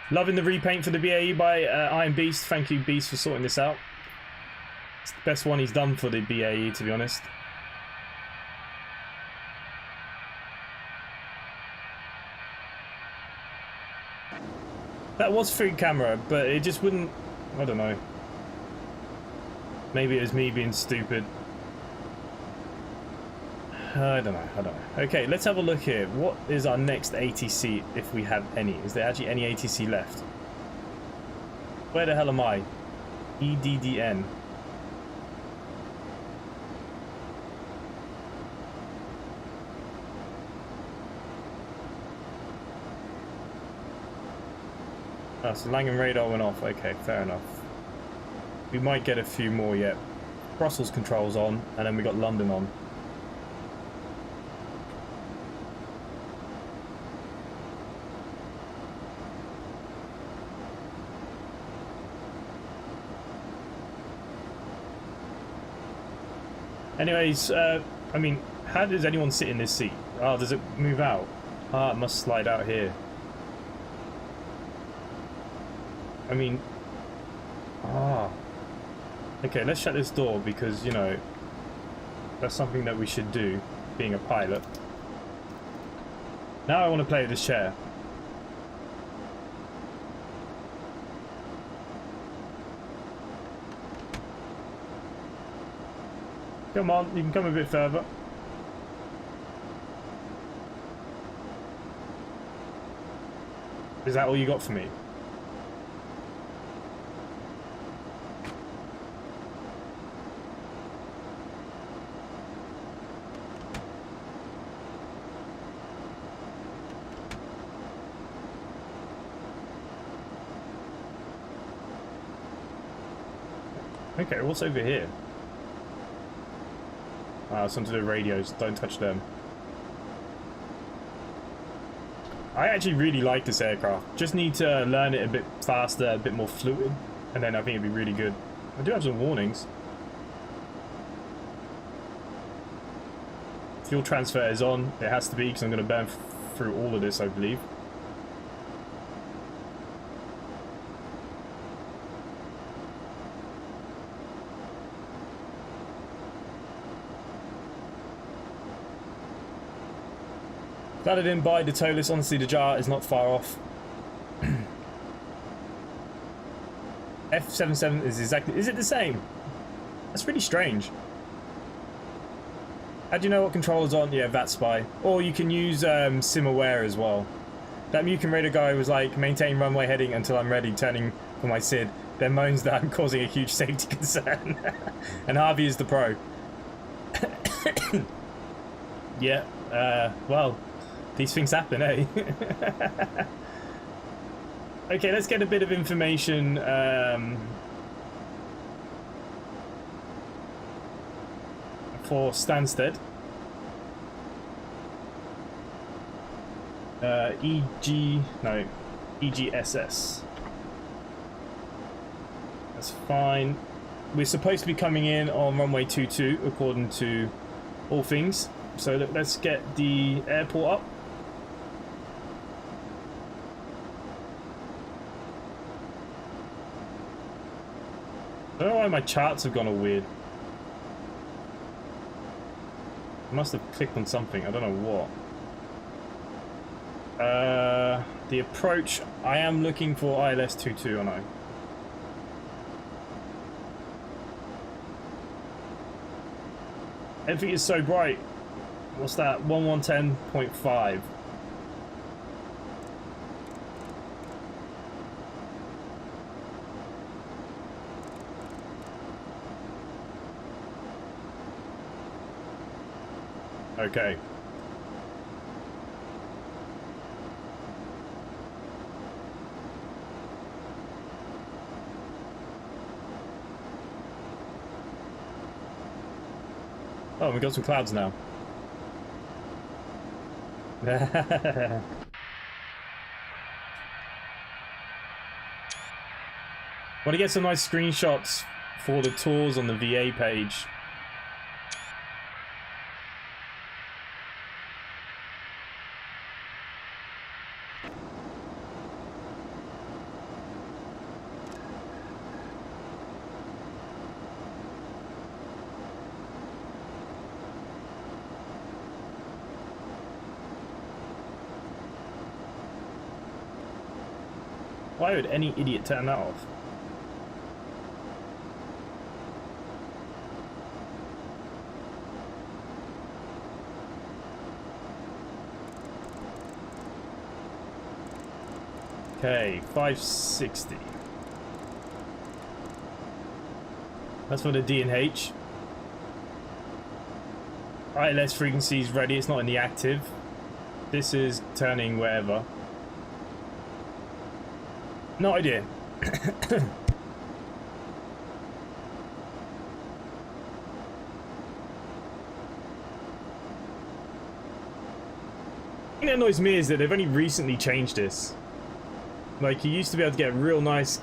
Loving the repaint for the BAE by Iron Beast. Thank you, Beast, for sorting this out. It's the best one he's done for the BAE, to be honest. That was free camera, but it just wouldn't... I don't know. Maybe it was me being stupid. I don't know. Okay, let's have a look here. What is our next ATC, if we have any? Is there actually any ATC left? Where the hell am I? EDDN. Oh, so Langham radar went off. Okay, fair enough. We might get a few more yet. Brussels controls on, and then we got London on. Anyways, I mean, how does anyone sit in this seat? Oh, does it move out? Ah, it must slide out here. I mean, okay, let's shut this door because, you know, that's something that we should do, being a pilot. Now I want to play with this chair. Come on, you can come a bit further. Is that all you got for me? Okay, what's over here? It's onto the radios. Don't touch them. I actually really like this aircraft. Just need to learn it a bit faster, a bit more fluid, and then I think it'd be really good. I do have some warnings. Fuel transfer is on. It has to be because I'm going to burn through all of this, I believe. Flooded in by the Tolus. Honestly, the jar is not far off. F77 is exactly... Is it the same? That's really strange. How do you know what controller's on? Yeah, Vatsim. Or you can use SimAware as well. That Mukin Raider guy was like, maintain runway heading until I'm ready, turning for my SID. Then moans that I'm causing a huge safety concern. And Harvey is the pro. Yeah, well, these things happen, eh? Okay, let's get a bit of information. For Stansted. EGSS. That's fine. We're supposed to be coming in on runway 22 according to all things. So let's get the airport up. I don't know why my charts have gone all weird. I must have clicked on something, I don't know what. The approach, I am looking for ILS 22, aren't I? Everything is so bright. What's that? 1110.5. Okay. Oh, we got some clouds now. Want to get some nice screenshots for the tours on the VA page. Why would any idiot turn that off? Okay, 560. That's for the D&H. ILS frequency is ready, it's not in the active. This is turning wherever. No idea. The thing that annoys me is that they've only recently changed this. Like, you used to be able to get real nice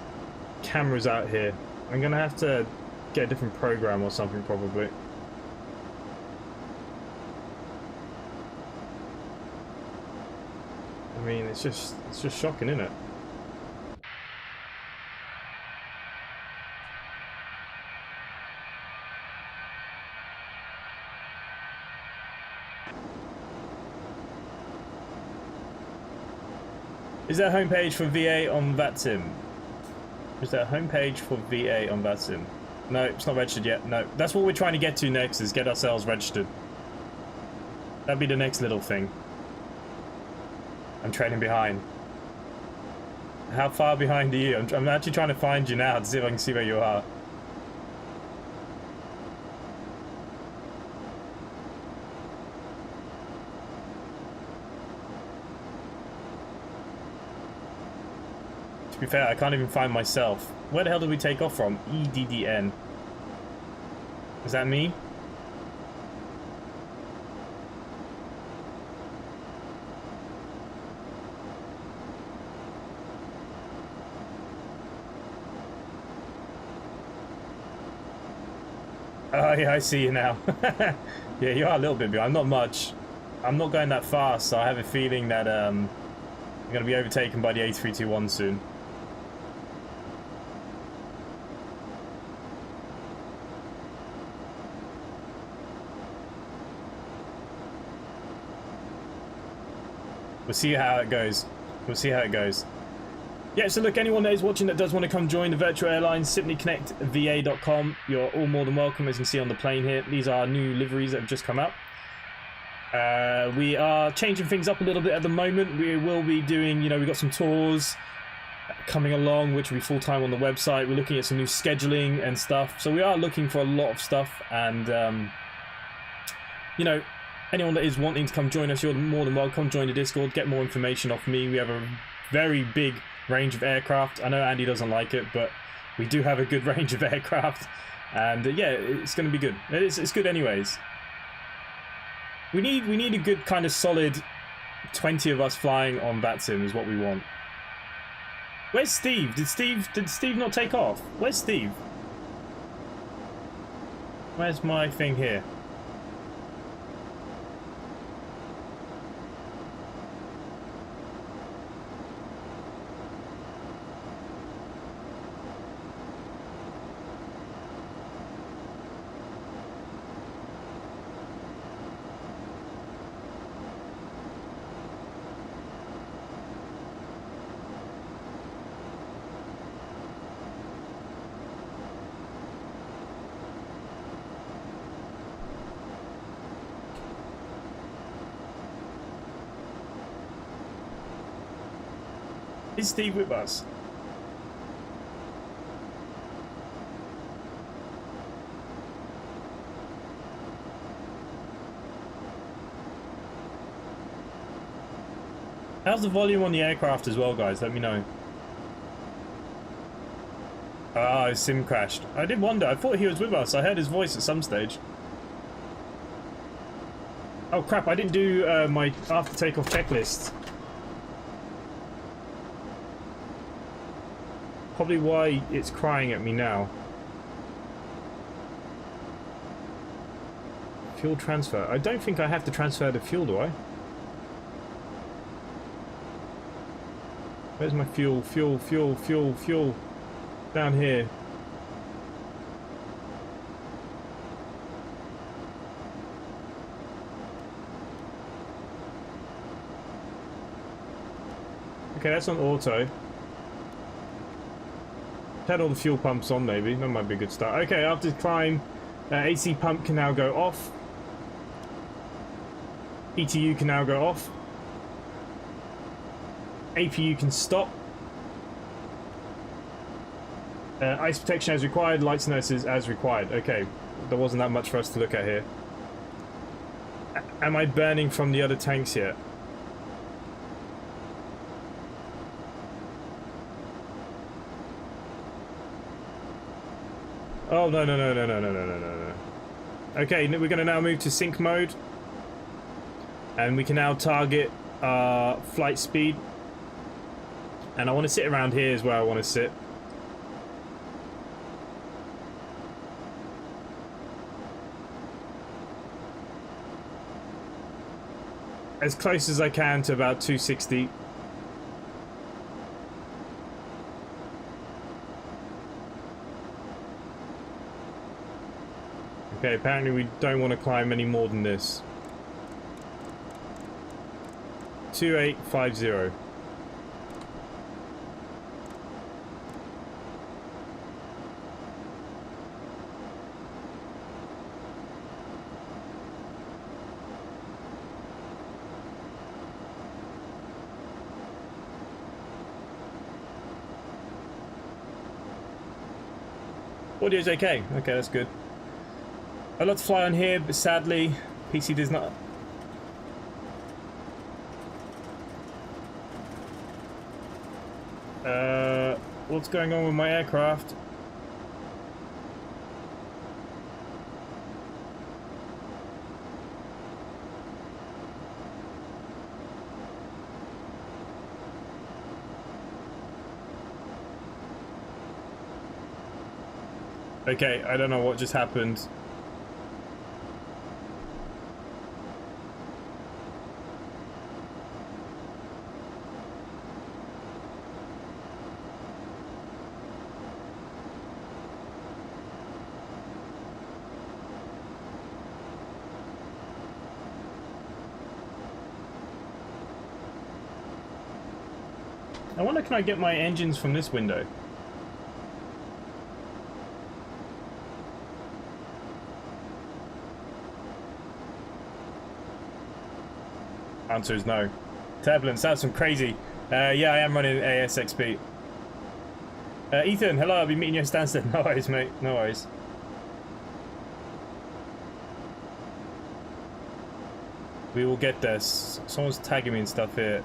cameras out here. I'm gonna have to get a different program or something, probably. I mean, it's just shocking, isn't it? Is there a homepage for VA on Vatsim? Is there a homepage for VA on Vatsim? No, it's not registered yet. No, that's what we're trying to get to next, is get ourselves registered. That'd be the next little thing. I'm trailing behind. How far behind are you? I'm actually trying to find you now to see if I can see where you are. To be fair, I can't even find myself. Where the hell did we take off from? EDDN. Is that me? Oh yeah, I see you now. Yeah, you are a little bit behind. Not much. I'm not going that fast, so I have a feeling that I'm going to be overtaken by the A321 soon. We'll see how it goes. We'll see how it goes. Yeah, so look, anyone that is watching that does want to come join the virtual airlines, simply connect va.com. You're all more than welcome, as you can see on the plane here. These are new liveries that have just come out. We are changing things up a little bit at the moment. We will be doing, you know, we've got some tours coming along, which will be full-time on the website. We're looking at some new scheduling and stuff. So we are looking for a lot of stuff. And, you know, anyone that is wanting to come join us, you're more than welcome. Join the Discord, get more information off me. We have a very big range of aircraft. I know Andy doesn't like it, but we do have a good range of aircraft. And, yeah, it's going to be good. It's good anyways. We need a good kind of solid 20 of us flying on Vatsim is what we want. Where's Steve? Did Steve not take off? Where's Steve? Where's my thing here? Is Steve with us? How's the volume on the aircraft as well, guys? Let me know. Ah, his sim crashed. I did wonder. I thought he was with us. I heard his voice at some stage. Oh crap, I didn't do my after takeoff checklist. Probably why it's crying at me now. Fuel transfer. I don't think I have to transfer the fuel, do I? Where's my fuel? Fuel. Down here. Okay, that's on auto. Had all the fuel pumps on, maybe. That might be a good start. Okay, after climb, AC pump can now go off. ETU can now go off. APU can stop. Ice protection as required, lights nurses as required. Okay, there wasn't that much for us to look at here. Am I burning from the other tanks yet? Oh, no. Okay, we're going to now move to sync mode. And we can now target our flight speed. And I want to sit around here is where I want to sit. As close as I can to about 260. Okay, apparently we don't want to climb any more than this. 2850. Audio's okay. Okay, that's good. I'd love to fly on here, but sadly, PC does not. What's going on with my aircraft? Okay, I don't know what just happened. I wonder, can I get my engines from this window? Answer is no. Turbulence, that's some crazy. Yeah, I am running ASXP. Ethan, hello, I'll be meeting you at Stansted. No worries, mate, no worries. We will get this. Someone's tagging me and stuff here.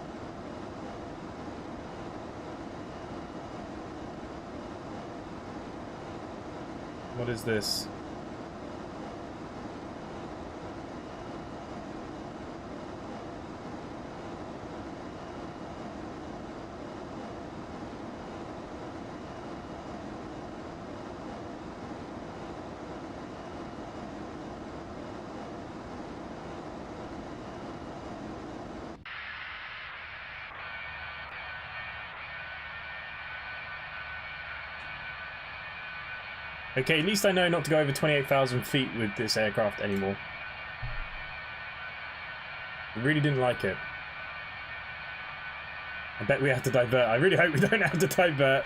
What is this? Okay, at least I know not to go over 28,000 feet with this aircraft anymore. I really didn't like it. I bet we have to divert. I really hope we don't have to divert.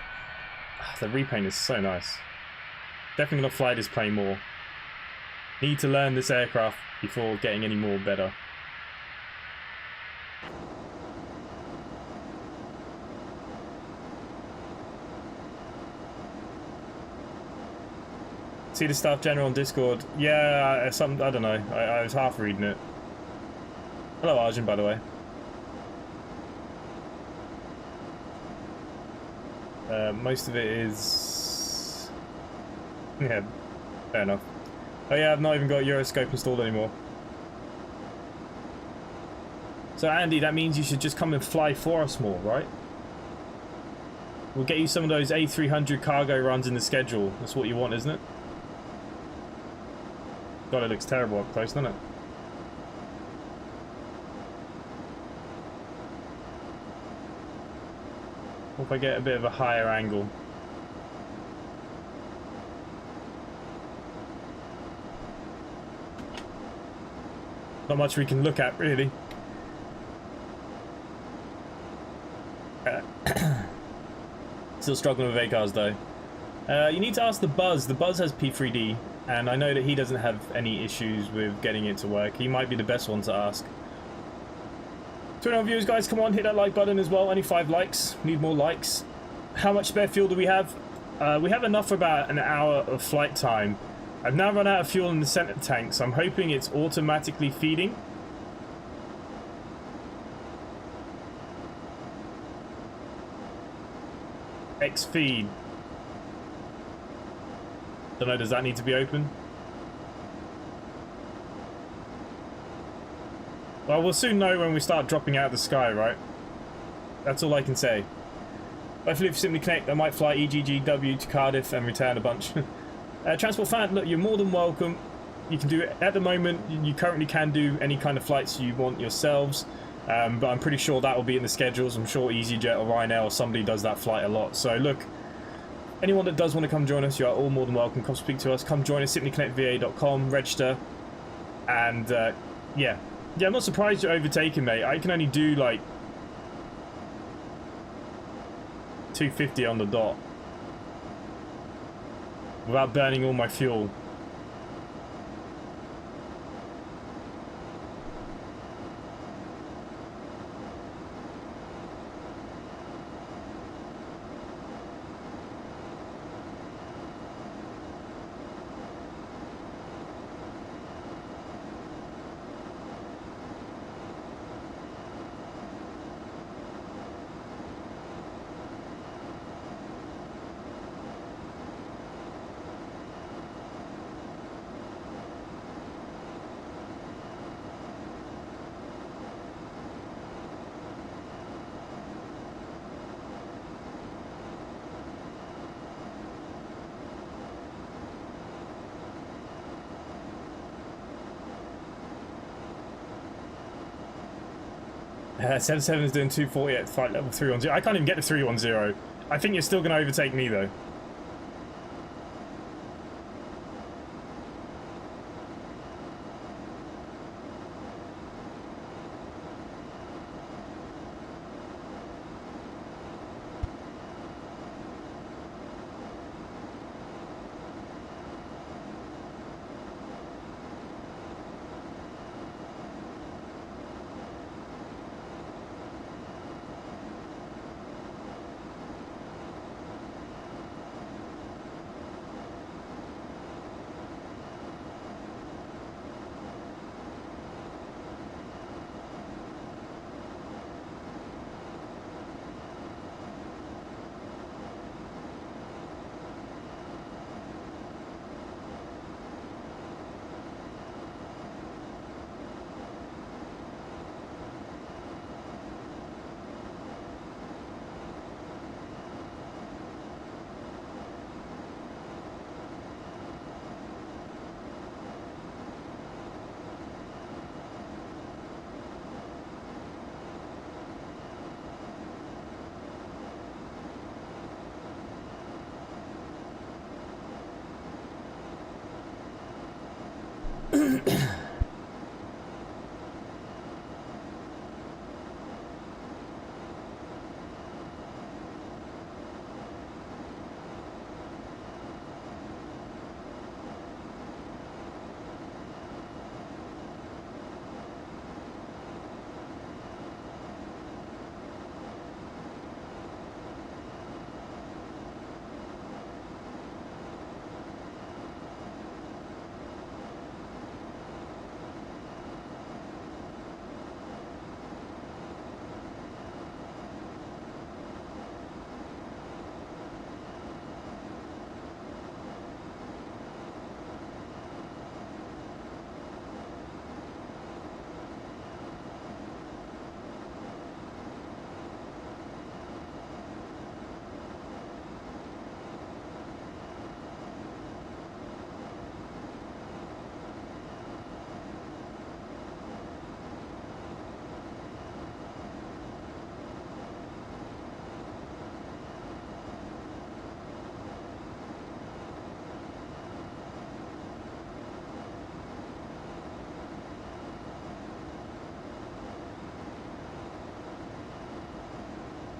The repaint is so nice. Definitely gonna fly this plane more. Need to learn this aircraft before getting any more better. See the Staff General on Discord? Yeah, I don't know. I was half reading it. Hello, Arjun, by the way. Most of it is... Yeah, fair enough. Oh yeah, I've not even got Euroscope installed anymore. So Andy, that means you should just come and fly for us more, right? We'll get you some of those A300 cargo runs in the schedule. That's what you want, isn't it? God, it looks terrible up close, doesn't it? What if I get a bit of a higher angle? Not much we can look at, really. Still struggling with ACARs, though. You need to ask the Buzz. The Buzz has P3D. And I know that he doesn't have any issues with getting it to work. He might be the best one to ask. 200 viewers, guys, come on, hit that like button as well. Only 5 likes. Need more likes. How much spare fuel do we have? We have enough for about an hour of flight time. I've now run out of fuel in the center tank, so I'm hoping it's automatically feeding. X feed. Don't know, does that need to be open? Well, we'll soon know when we start dropping out of the sky, right? That's all I can say. Hopefully if you simply connect, I might fly EGGW to Cardiff and return a bunch. Transport fan, look, you're more than welcome. You can do it at the moment. You currently can do any kind of flights you want yourselves. But I'm pretty sure that will be in the schedules. I'm sure EasyJet or Ryanair or somebody does that flight a lot. So look, anyone that does want to come join us, you are all more than welcome. Come speak to us. Come join us, simplyconnectva.com, register. And yeah, I'm not surprised you're overtaking, mate. I can only do like 250 on the dot without burning all my fuel. Yeah, 77 is doing 240 at flight level 310. I can't even get to 310. I think you're still going to overtake me, though.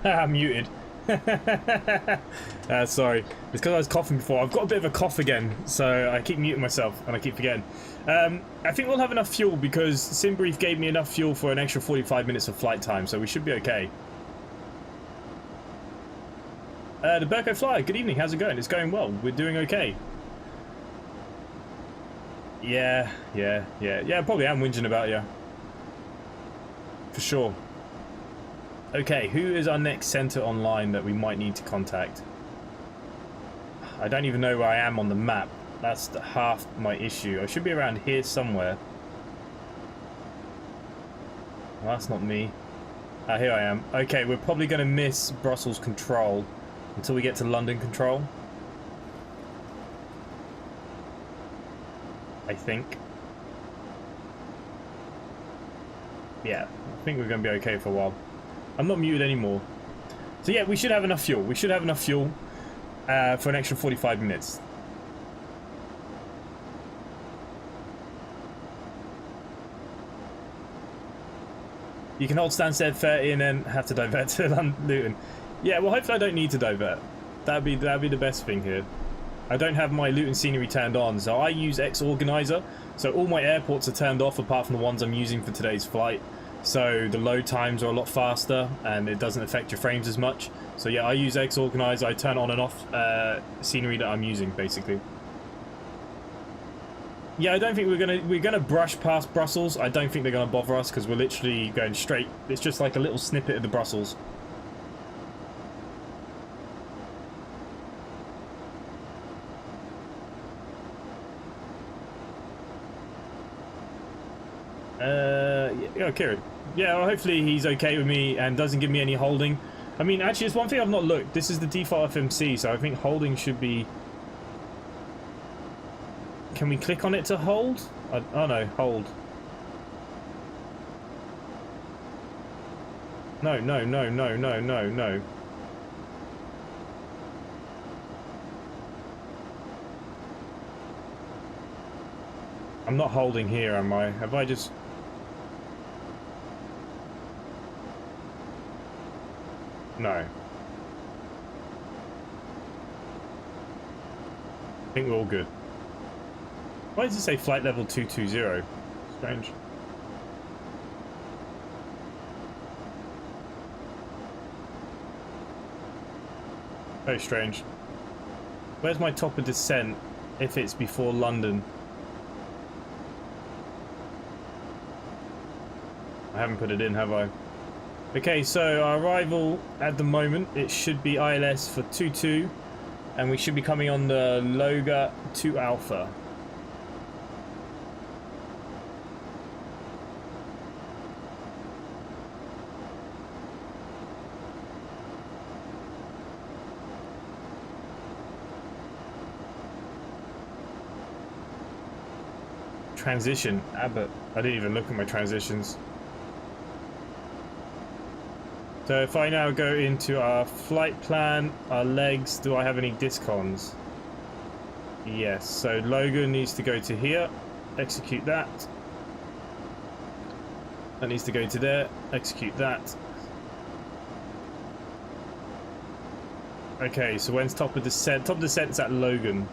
I'm muted. Sorry, it's because I was coughing before. I've got a bit of a cough again, so I keep muting myself and I keep forgetting. I think we'll have enough fuel because SimBrief gave me enough fuel for an extra 45 minutes of flight time, so we should be okay. The Burko Flyer, good evening, how's it going? It's going well, we're doing okay. Yeah, I probably am whinging about you. For sure. Okay, who is our next centre online that we might need to contact? I don't even know where I am on the map. That's half my issue. I should be around here somewhere. Well, that's not me. Ah, here I am. Okay, we're probably going to miss Brussels control until we get to London control. I think. Yeah, I think we're going to be okay for a while. I'm not muted anymore. So yeah, we should have enough fuel. We should have enough fuel for an extra 45 minutes. You can hold Stansted 30 and then have to divert to Luton. Yeah, well hopefully I don't need to divert. That'd be the best thing here. I don't have my Luton scenery turned on, so I use X-Organizer. So all my airports are turned off apart from the ones I'm using for today's flight. So the load times are a lot faster and it doesn't affect your frames as much. So yeah, I use X-Organizer, I turn on and off scenery that I'm using basically. Yeah, I don't think we're gonna brush past Brussels. I don't think they're gonna bother us because we're literally going straight. It's just like a little snippet of the Brussels. Yeah, Kieran. Yeah, well, hopefully he's okay with me and doesn't give me any holding. I mean, actually, it's one thing I've not looked. This is the default FMC, so I think holding should be... Can we click on it to hold? Oh no, hold. No. I'm not holding here, am I? Have I just... No. I think we're all good. Why does it say flight level 220? Strange. Very strange. Where's my top of descent if it's before London? I haven't put it in, have I? Okay, so our arrival at the moment, it should be ILS for 22, and we should be coming on the Loga 2 Alpha. Transition, Abbott. I didn't even look at my transitions. So if I now go into our flight plan, our legs, do I have any discons? Yes, so Logan needs to go to here, Execute that. That needs to go to there. Execute that. Okay, so when's top of descent? Top of descent's at Logan.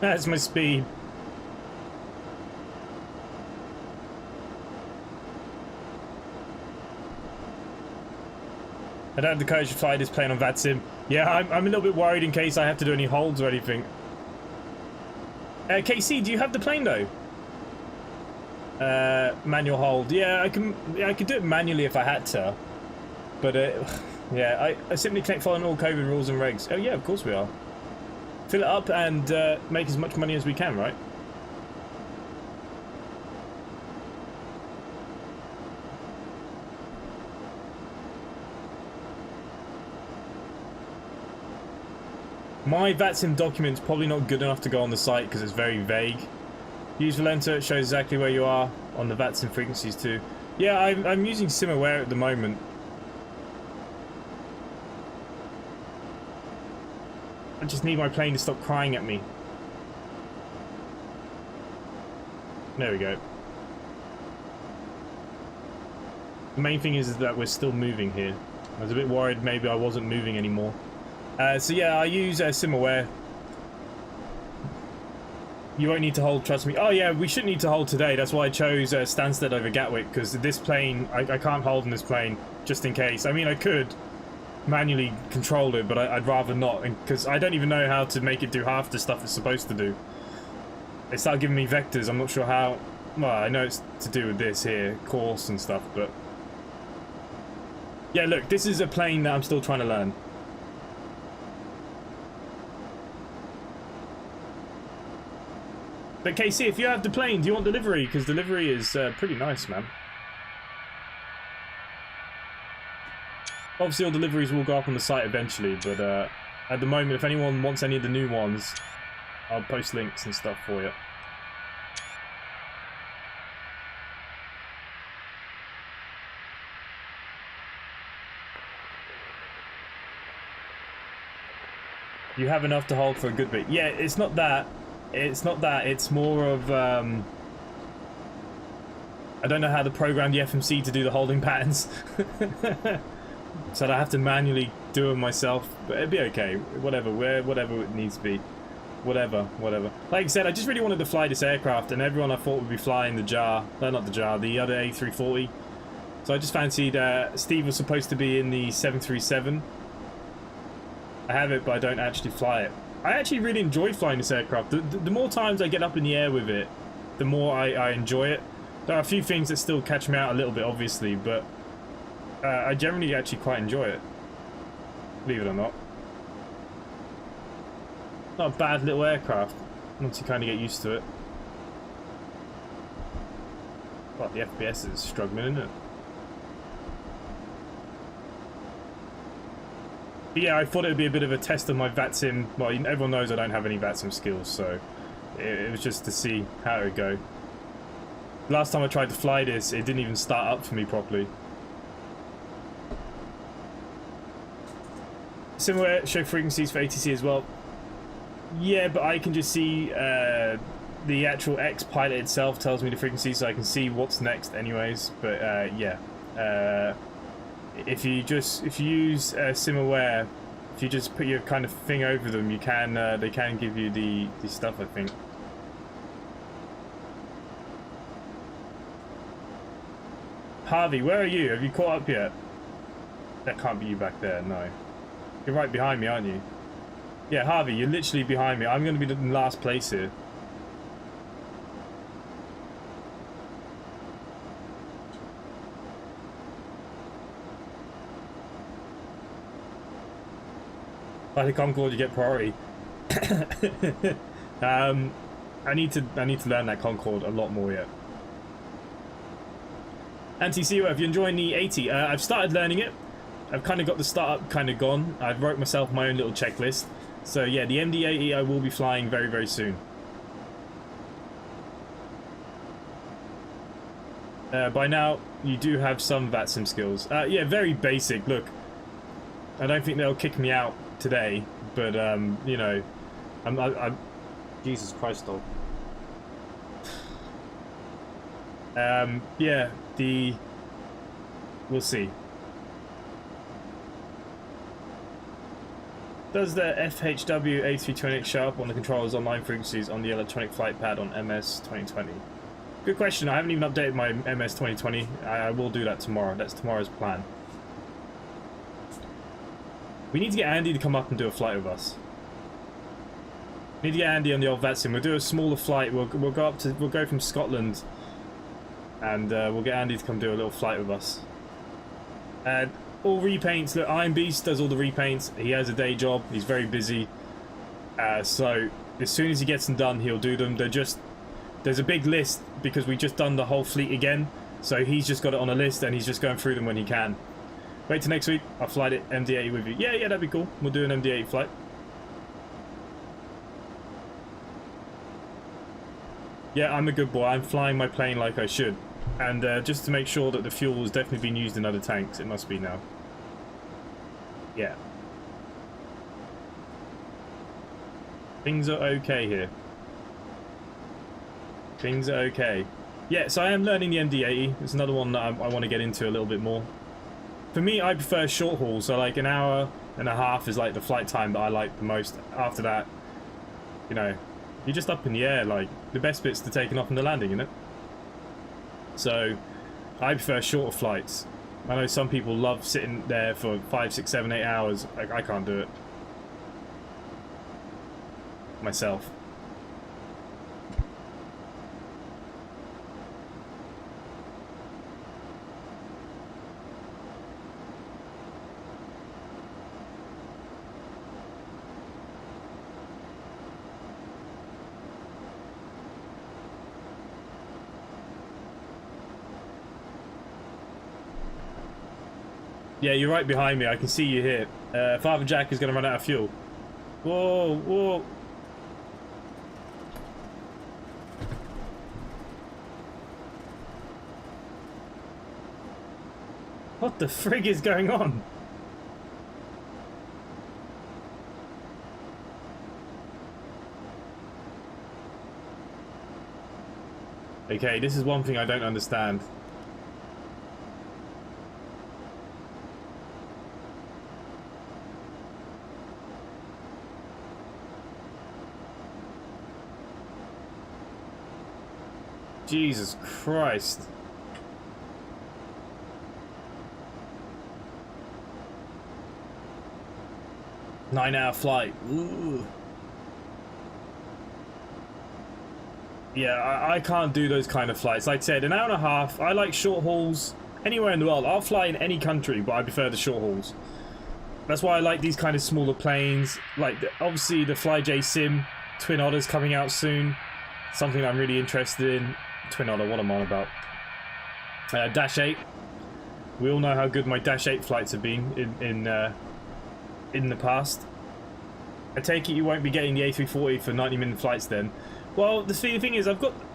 That's my speed. I don't have the courage to fly this plane on Vatsim. Yeah, I'm a little bit worried in case I have to do any holds or anything. KC, do you have the plane though? Manual hold. Yeah, I could do it manually if I had to. But yeah, I simply click following all COVID rules and regs. Oh yeah, of course we are. Fill it up and make as much money as we can, right? My Vatsim document's probably not good enough to go on the site because it's very vague. Use Valenta, it shows exactly where you are on the Vatsim frequencies too. Yeah, I'm using SimAware at the moment. I just need my plane to stop crying at me. There we go. The main thing is that we're still moving here. I was a bit worried maybe I wasn't moving anymore. So yeah, I use SimAware. You won't need to hold, trust me. Oh yeah, we shouldn't need to hold today. That's why I chose Stansted over Gatwick, because this plane, I can't hold in this plane, just in case. I mean, I could manually control it, but I'd rather not, because I don't even know how to make it do half the stuff it's supposed to do. They start giving me vectors, I'm not sure how. Well, I know it's to do with this here, course and stuff, but yeah, look, this is a plane that I'm still trying to learn. But KC, if you have the plane, do you want delivery? Because delivery is pretty nice, man. Obviously all deliveries will go up on the site eventually, but at the moment, if anyone wants any of the new ones, I'll post links and stuff for you. You have enough to hold for a good bit. Yeah, it's not that. It's not that. It's more of I don't know how to program the FMC to do the holding patterns. So I have to manually do it myself, but it'd be okay. Whatever it needs to be. Whatever. Like I said, I just really wanted to fly this aircraft, and everyone I thought would be flying the JAR. No, not the JAR, the other A340. So I just fancied, Steve was supposed to be in the 737. I have it, but I don't actually fly it. I actually really enjoy flying this aircraft. The more times I get up in the air with it, the more I enjoy it. There are a few things that still catch me out a little bit, obviously, but I generally actually quite enjoy it. Believe it or not. Not a bad little aircraft, once you kind of get used to it. But the FPS is struggling, isn't it? But yeah, I thought it would be a bit of a test of my Vatsim. Well, everyone knows I don't have any Vatsim skills, so it was just to see how it would go. Last time I tried to fly this, it didn't even start up for me properly. Similar show frequencies for ATC as well. Yeah, but I can just see the actual X pilot itself tells me the frequency, so I can see what's next anyways. But yeah, if you use SimAware, if you just put your kind of thing over them, you can they can give you the stuff, I think. Harvey, where are you? Have you caught up yet? That can't be you back there, no. You're right behind me, aren't you? Yeah, Harvey, you're literally behind me. I'm going to be in last place here. By the Concorde, you get priority. I need to learn that Concorde a lot more yet. Anti-Zero, if you're enjoying the 80, I've started learning it. I've kind of got the startup kind of gone. I've wrote myself my own little checklist. So yeah, the MD-80 I will be flying very, very soon. By now, you do have some Vatsim skills. Yeah, very basic. Look, I don't think they'll kick me out today, but you know, I'm Jesus Christ, dog. Yeah, we'll see. Does the FHW A320 show up on the controller's online frequencies on the electronic flight pad on MS 2020? Good question. I haven't even updated my MS 2020. I will do that tomorrow. That's tomorrow's plan. We need to get Andy to come up and do a flight with us. We need to get Andy on the old Vatsim. We'll do a smaller flight. We'll go from Scotland, and we'll get Andy to come do a little flight with us. All repaints. Look, Iron Beast does all the repaints. He has a day job. He's very busy. So as soon as he gets them done, he'll do them. There's a big list because we just done the whole fleet again. So he's just got it on a list and he's just going through them when he can. Wait till next week. I'll fly it MD-80 with you. Yeah, that'd be cool. We'll do an MD-80 flight. Yeah, I'm a good boy. I'm flying my plane like I should. And just to make sure that the fuel has definitely been used in other tanks, it must be now. Yeah. Things are okay here. Things are okay. Yeah, so I am learning the MD-80. It's another one that I want to get into a little bit more. For me, I prefer short haul, so like an hour and a half is like the flight time that I like the most. After that, you know, you're just up in the air. Like, the best bit's the taking off and the landing, isn't it? So, I prefer shorter flights. I know some people love sitting there for 5, 6, 7, 8 hours. I can't do it. Myself. Yeah, you're right behind me. I can see you here. Father Jack is going to run out of fuel. Whoa, whoa. What the frig is going on? Okay, this is one thing I don't understand. Jesus Christ. Nine-hour flight. Ooh. Yeah, I can't do those kind of flights. Like I said, an hour and a half. I like short hauls anywhere in the world. I'll fly in any country, but I prefer the short hauls. That's why I like these kind of smaller planes. Like, obviously, the FlyJ Sim Twin Otter's coming out soon. Something I'm really interested in. Twin Otter, what am I on about? Dash 8. We all know how good my Dash 8 flights have been in the past. I take it you won't be getting the A340 for 90-minute flights then. Well, the thing is,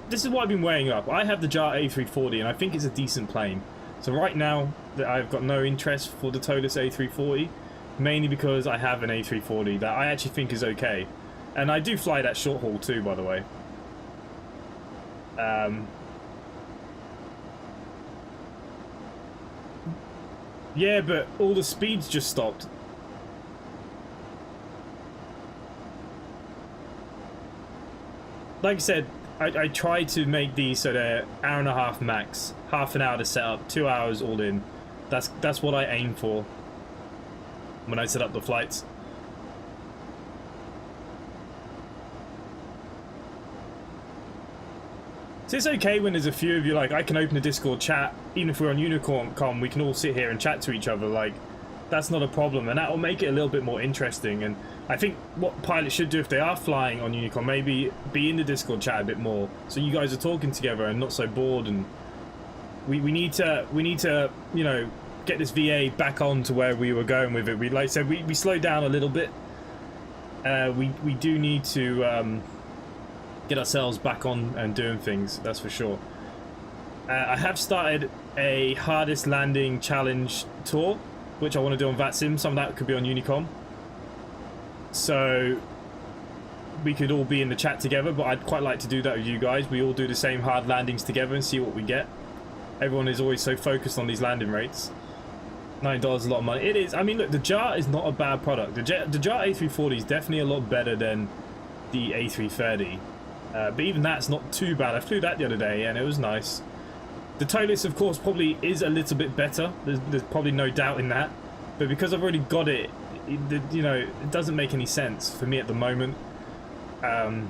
this is what I've been weighing up. I have the JAR A340 and I think it's a decent plane. So right now, I've got no interest for the towless A340, mainly because I have an A340 that I actually think is okay. And I do fly that short haul too, by the way. Yeah, but all the speeds just stopped. Like I said, I try to make these so they're hour and a half max, half an hour to set up, 2 hours all in. That's what I aim for when I set up the flights. So it's okay when there's a few of you, like I can open a Discord chat, even if we're on Unicom, we can all sit here and chat to each other, like that's not a problem, and that will make it a little bit more interesting. And I think what pilots should do if they are flying on Unicom, maybe be in the Discord chat a bit more, so you guys are talking together and not so bored. And we need to you know, get this VA back on to where we were going with it. Like I said, we slowed down a little bit. We do need to get ourselves back on and doing things, that's for sure. I have started a hardest landing challenge tour, which I want to do on Vatsim. Some of that could be on Unicom. So we could all be in the chat together, but I'd quite like to do that with you guys. We all do the same hard landings together and see what we get. Everyone is always so focused on these landing rates. $9 is a lot of money. It is. I mean, look, the JAR is not a bad product. The JAR A340 is definitely a lot better than the A330. But even that's not too bad. I flew that the other day and it was nice. The towless, of course, probably is a little bit better. There's probably no doubt in that. But because I've already got it, you know, it doesn't make any sense for me at the moment to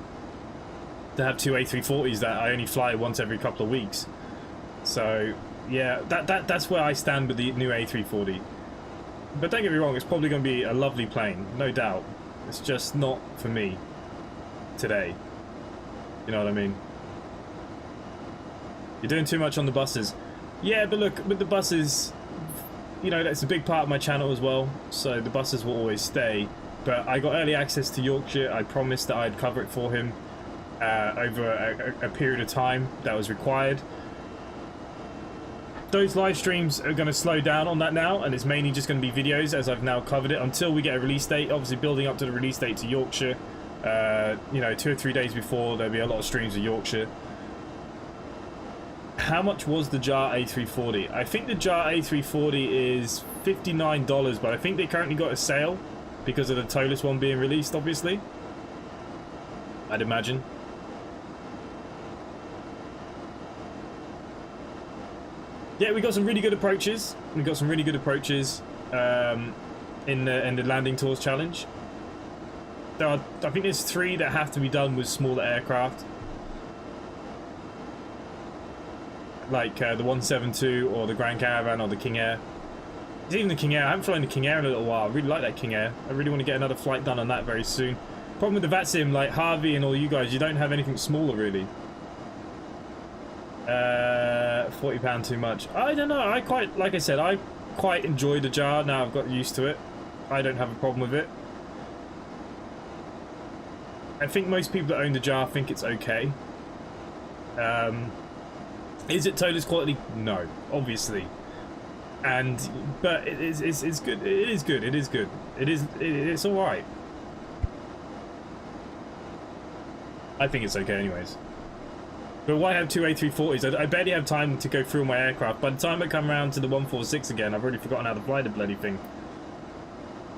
have two A340s that I only fly once every couple of weeks. So yeah, that's where I stand with the new A340. But don't get me wrong, it's probably going to be a lovely plane, no doubt. It's just not for me today. You know what I mean? You're doing too much on the buses. Yeah, but look, with the buses, you know, that's a big part of my channel as well, so the buses will always stay. But I got early access to Yorkshire. I promised that I'd cover it for him over a period of time that was required. Those live streams are going to slow down on that now, and it's mainly just going to be videos as I've now covered it until we get a release date. Obviously building up to the release date to Yorkshire. You know, 2 or 3 days before, there'll be a lot of streams of Yorkshire. How much was the JAR A340? I think the JAR A340 is $59, but I think they currently got a sale because of the towless one being released, obviously. I'd imagine. Yeah, we got some really good approaches. We got some really good approaches in the landing tours challenge. I think there's 3 that have to be done with smaller aircraft, like the 172 or the Grand Caravan or the King Air. It's even the King Air. I haven't flown the King Air in a little while. I really like that King Air. I really want to get another flight done on that very soon. Problem with the Vatsim, like Harvey and all you guys, you don't have anything smaller really. £40 too much. I don't know. I quite, like I said, I quite enjoy the JAR. Now I've got used to it. I don't have a problem with it. I think most people that own the JAR think it's okay. Is it towless quality? No, obviously. But it's good. It is good. It is good. It's all right. I think it's okay, anyways. But why have 2 A340s? I barely have time to go through my aircraft. By the time I come around to the 146 again, I've already forgotten how to fly the bloody thing.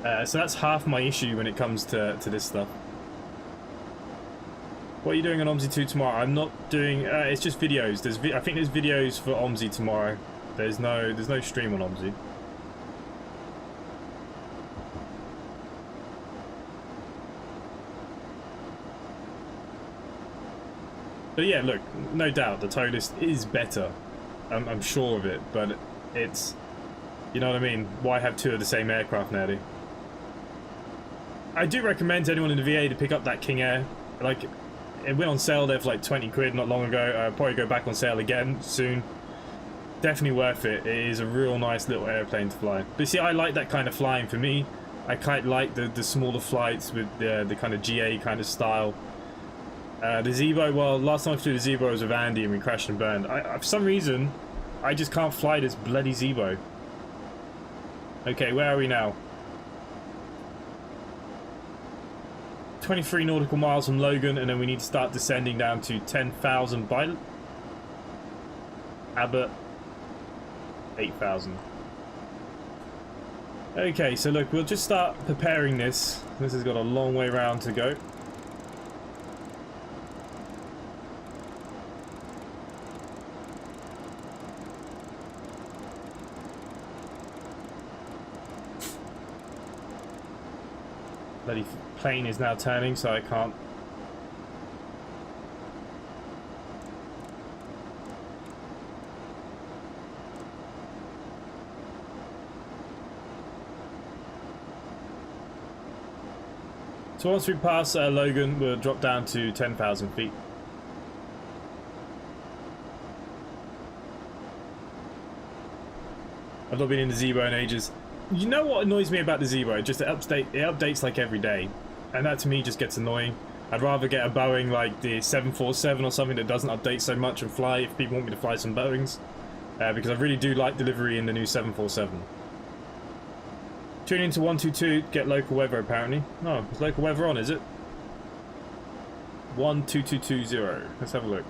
So that's half my issue when it comes to this stuff. What are you doing on OMSI 2 tomorrow? I'm not doing... it's just videos. I think there's videos for OMSI tomorrow. There's no stream on OMSI. But yeah, look, no doubt the towless is better. I'm sure of it, but it's... You know what I mean? Why have 2 of the same aircraft, Nerdy? I do recommend to anyone in the VA to pick up that King Air. Like... It went on sale there for like 20 quid not long ago. Probably go back on sale again soon. Definitely worth it. It is a real nice little airplane to fly. But see, I like that kind of flying. For me, I quite like the smaller flights with the kind of GA kind of style. The Zebo, well, last time I flew the Zebo was with Andy and we crashed and burned. For some reason, I just can't fly this bloody Zebo. Okay, where are we now? 23 nautical miles from Logan, and then we need to start descending down to 10,000 by Abbott. 8,000. Okay, so look, we'll just start preparing this. This has got a long way round to go. Bloody plane is now turning, so I can't. So once we pass Logan, we'll drop down to 10,000 feet. I've not been in the Zebo in ages. You know what annoys me about the Zebo? Just it updates like every day. And that to me just gets annoying. I'd rather get a Boeing like the 747 or something that doesn't update so much and fly if people want me to fly some Boeings. Because I really do like delivery in the new 747. Tune into 122, get local weather apparently. No, it's local weather on, is it? 12220. Let's have a look.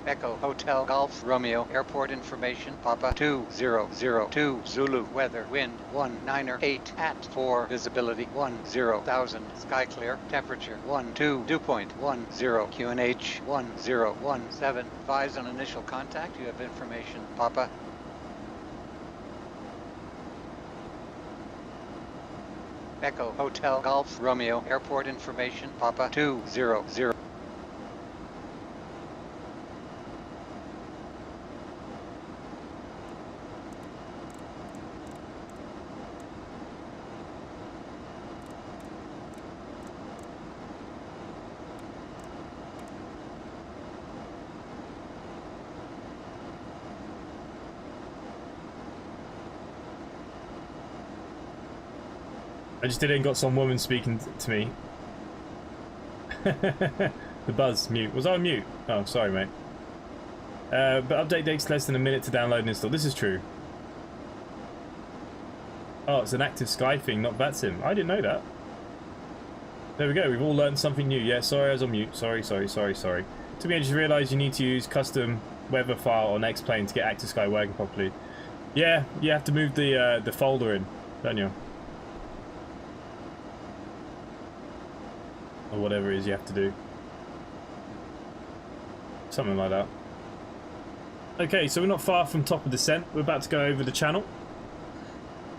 Echo Hotel Golf Romeo Airport information Papa 2002 Zulu weather wind 198 at 4 visibility 10,000 sky clear temperature 12 dew point 10 QNH 1017 advise on initial contact you have information Papa. Echo Hotel Golf Romeo Airport information Papa 200. I just didn't got some woman speaking to me. The buzz mute. Was I on mute? Oh, sorry, mate. But update takes less than a minute to download and install. This is true. Oh, it's an active Sky thing, not Vatsim. I didn't know that. There we go. We've all learned something new. Yeah, sorry, I was on mute. Sorry. To me, I just realised you need to use custom weather file on Xplane to get active Sky working properly. Yeah, you have to move the folder in, don't you? Or whatever it is you have to do. Something like that. Okay, so we're not far from top of descent. We're about to go over the channel.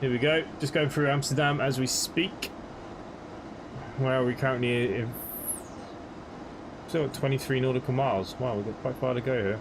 Here we go. Just going through Amsterdam as we speak. Where are we currently? In still at 23 nautical miles. Wow, we've got quite far to go here.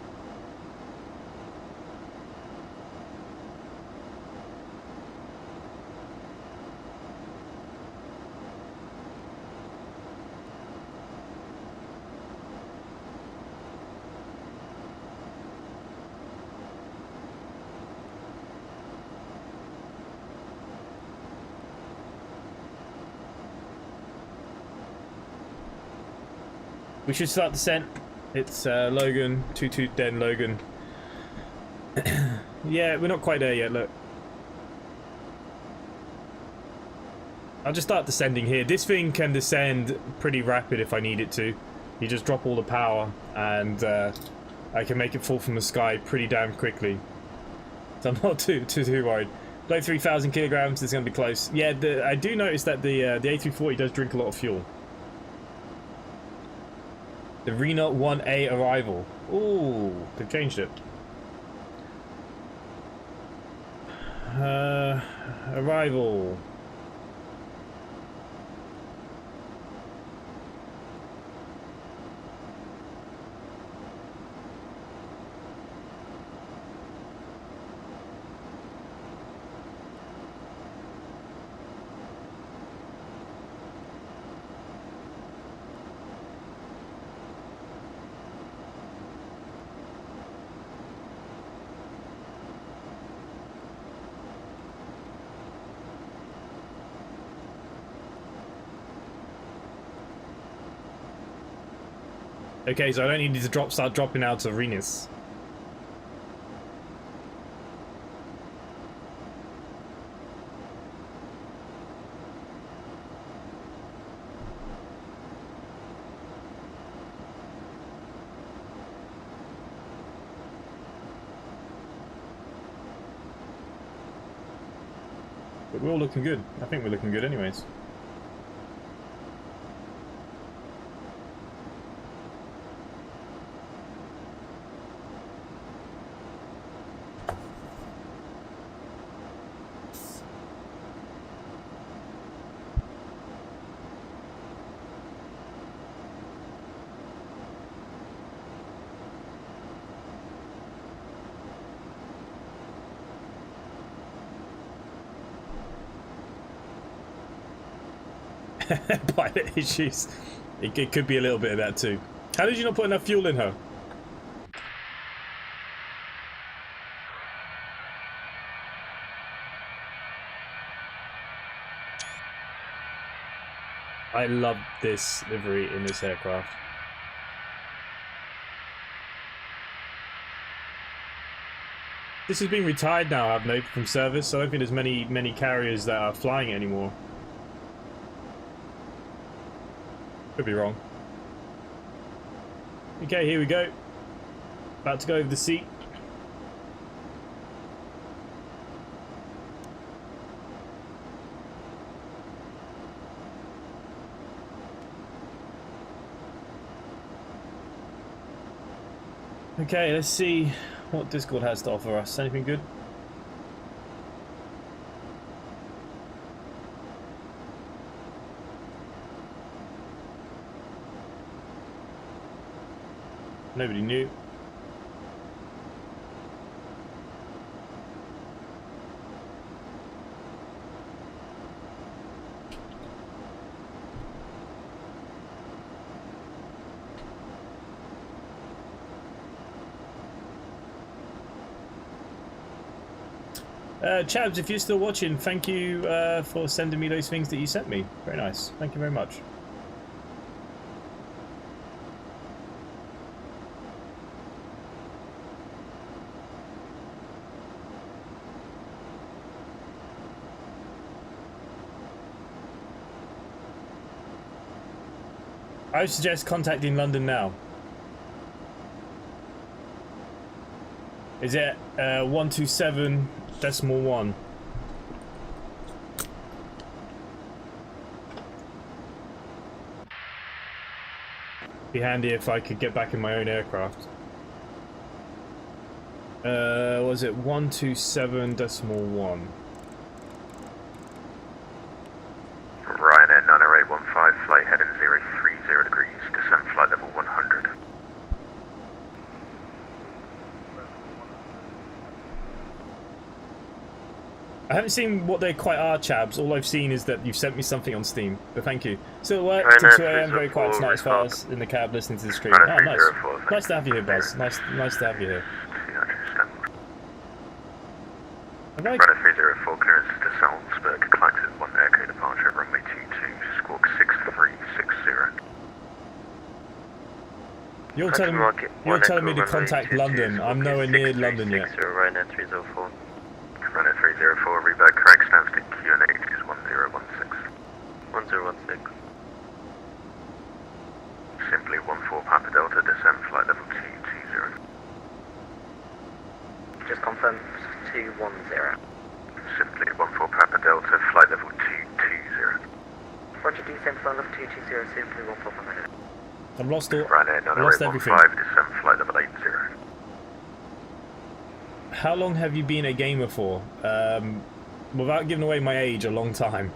We should start descent. It's Logan, 22 Den Logan. Yeah, we're not quite there yet, look. I'll just start descending here. This thing can descend pretty rapid if I need it to. You just drop all the power and I can make it fall from the sky pretty damn quickly. So I'm not too worried. Below 3,000 kilograms, it's going to be close. Yeah, I do notice that the A340 does drink a lot of fuel. The Reno 1A arrival. Ooh, they've changed it. Arrival. Okay, so I don't need to start dropping out of arenas. But we're all looking good. I think we're looking good anyways. Pilot issues. It could be a little bit of that too. How did you not put enough fuel in her? I love this livery in this aircraft. This has been retired now, haven't they, from service? So I don't think there's many carriers that are flying it anymore. Could be wrong. Okay, here we go. About to go over the seat. Okay, let's see what Discord has to offer us. Anything good? Nobody knew. Chabs, if you're still watching, thank you for sending me those things that you sent me. Very nice. Thank you very much. I would suggest contacting London now. Is it 127.1? Be handy if I could get back in my own aircraft. Was it 127.1? Ryanair 90815, flight heading 030 degrees, descent flight level 100. I haven't seen what they quite are, Chabs. All I've seen is that you've sent me something on Steam, but thank you. Still at work, till 2 AM, very quiet tonight as far as in the cab listening to the stream. Oh, nice. Nice to have you here, Buzz. Nice to have you here. Runway 304, clearance to Salzburg, collected 1 airco departure, runway 22, squawk 6360. You're telling me to contact London. I'm nowhere near London yet. Ryanair 304. Ryanair 304, rebag correct, stance to QNH is 1016. 1016. Simply 14 Papa Delta, descent flight level 220. Just confirm 210. Simply 14 Papa Delta, flight level 220. Roger, descent flight level 220, simply 14 Papa Delta. I've lost all. Ryanair Lost everything. 90815, descent flight level 80. How long have you been a gamer for? Without giving away my age, a long time.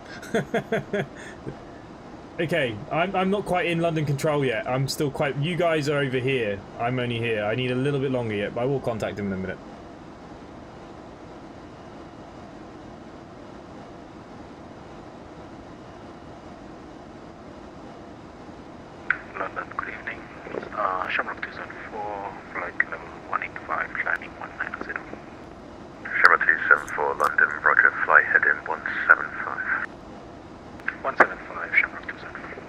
Okay, I'm not quite in London Control yet. I'm still quite... You guys are over here. I'm only here. I need a little bit longer yet, but I will contact him in a minute. London, good evening. Shamrock 274, flight level 185, landing 190. Shamrock 274, London, roger, flight heading 175. 175, Shamrock 274.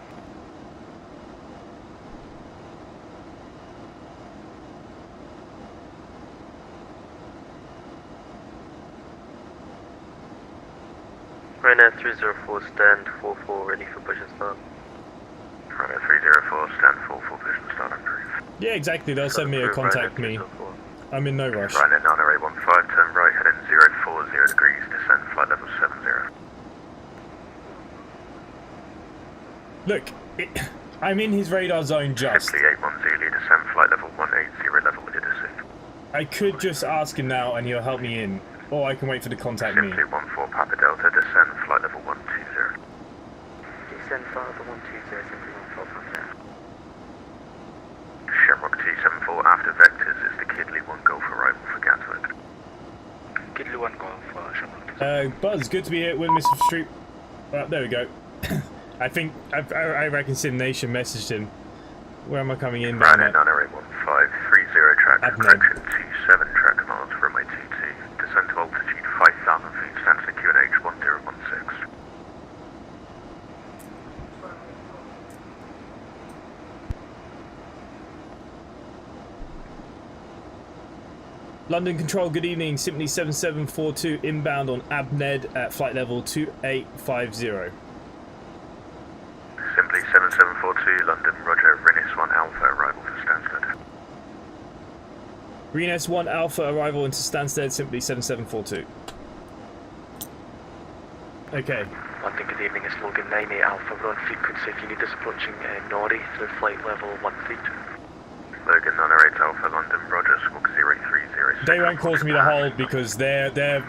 Ryanair 304, stand 44, ready for push and start. Ryanair 304, stand 44, push and start, approved. Yeah, exactly. They'll send me a contact me. I'm in no rush. Ryanair 9815, turn right, heading 040 degrees, descend flight level 70. Look, I'm in his radar zone just. Simply 81 Zulu, descend flight level 180, level with IDDN. I could just ask him now and he'll help me in. Or I can wait for the contact me. Simply 14 Papa Delta, descend flight level 120. Descend flight level 120, simply 14 Papa Delta. Shamrock 274, after vectors is the Kidley 1 Golf arrival for Gatwick. Kidley 1 Golf, Shamrock. Buzz, good to be here with Mr. Street. There we go. I think, I reckon Sim Nation messaged him. Where am I coming in? Ryanair 9815, 30 track, correction 27 track miles, runway 22. Descend to altitude 5,000 feet, stand to QNH 1016. London Control, good evening. Simply 7742 inbound on ABNED at flight level 2850. Simply 7742, London, roger, Rennes 1 Alpha, arrival for Stansted. Rennes 1 Alpha, arrival into Stansted, simply 7742. Okay. London, good evening, it's Logan 98 Alpha, we're on frequency if you need us approaching Nori through flight level 132. Logan 98 Alpha, London, roger, squawk 0306. They won't cause me to hold because they're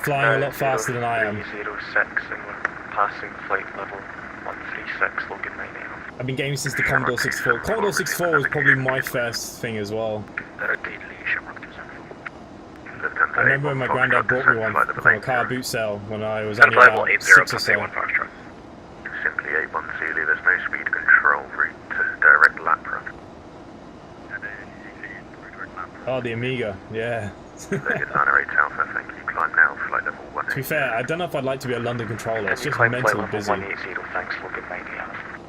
flying a lot faster than I am. 06 and we're passing flight level 136, Logan 98 Alpha. I've been gaming since the Commodore 64. Commodore 64 was probably my first thing as well. I remember when my granddad bought me one from a car boot sale when I was only about 6 or so. Simply 81 Zulu, there's no speed control route to direct lap run. Oh, the Amiga, yeah. Logan 98 Alpha, thank you, climb now, flight level 180. To be fair, I don't know if I'd like to be a London controller, it's just mentally busy. 180, thanks, Logan 98 Alpha.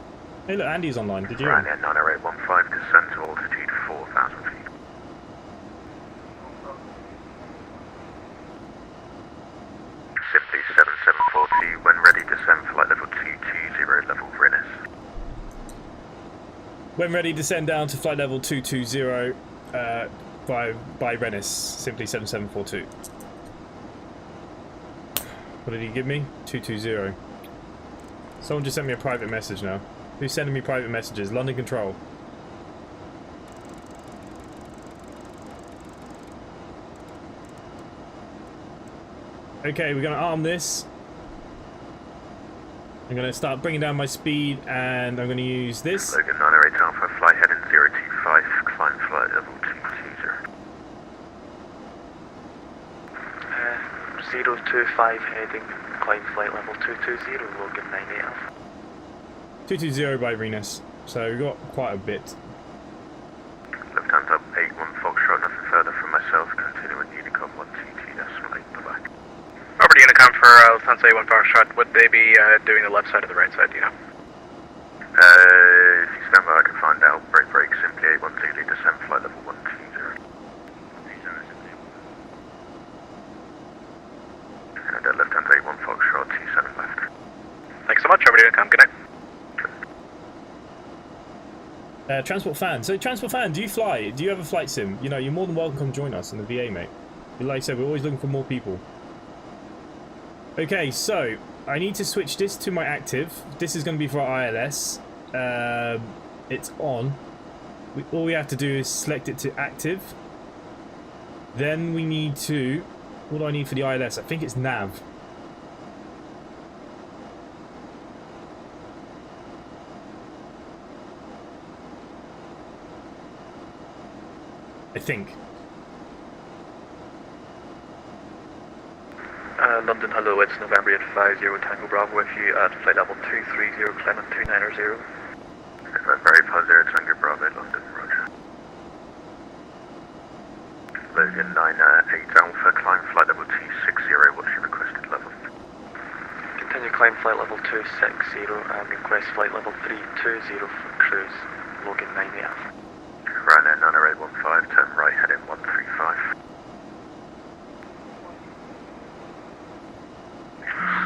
Hey look, Andy's online, did you? Ryanair 90815, descend to altitude 4,000 feet. Simply 7742, when ready, descend flight level 220, level Rennes. When ready, descend down to flight level 220 by Rennes, simply 7742. What did he give me? 220. Someone just sent me a private message now. Who's sending me private messages? London Control. Okay, we're going to arm this. I'm going to start bringing down my speed and I'm going to use this. Logan 908 Alpha, flight heading 025, climb flight level 220. 025 heading, climb flight level 220, Logan 98 Alpha. 220 by Rennes, so we've got quite a bit. Lufthansa 81 Foxtrot, nothing further from myself, continuing Unicom 122.8, bye-bye. Over to Unicom for Lufthansa 81 Foxtrot, would they be doing the left side or the right side, do you know? If you stand by I can find out, break, simply 81 Zulu, descend flight level 120. And Lufthansa 81 Foxtrot, 27 left. Thanks so much, over to Unicom, good night. Transport Fan. So, Transport Fan, do you fly? Do you have a flight sim? You know, you're more than welcome to come join us in the VA, mate. Like I said, we're always looking for more people. Okay, so, I need to switch this to my active. This is going to be for our ILS. It's on. All we have to do is select it to active. Then we need to... What do I need for the ILS? I think it's nav. I think. London, hello, it's November 850 Tango Bravo with you at flight level 230, Clement 290. November 850 Tango Bravo, London, roger. Logan 98 Alpha, climb flight level 260, what's your requested level? Continue climb flight level 260 and request flight level 320 for cruise, Logan 98 Alpha. Ryanair 90815, turn right, heading 135.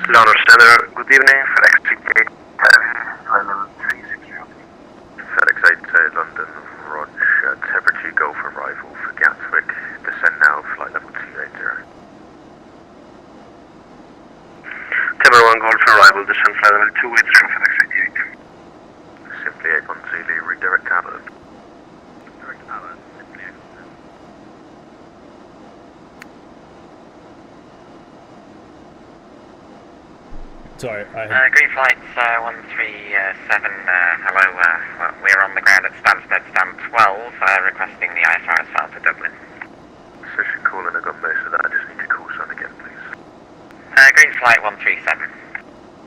Leonard Center, good evening. FedEx 8 Heavy, 360. FedEx 8 London, Roger. Temperature Golf arrival for Gatwick. Descend now, flight level 280. Timber 1 Golf arrival, descend flight level 280 from FedEx 88. Simply 81 Zulu, redirect Abbott. Direct Abbott, simply Sorry, I had... Green Flight 137, hello, we're on the ground at Stansted, stand 12, requesting the ISR as far to Dublin. Session calling, I got most of that, I just need to call sign again, please. Green Flight 137.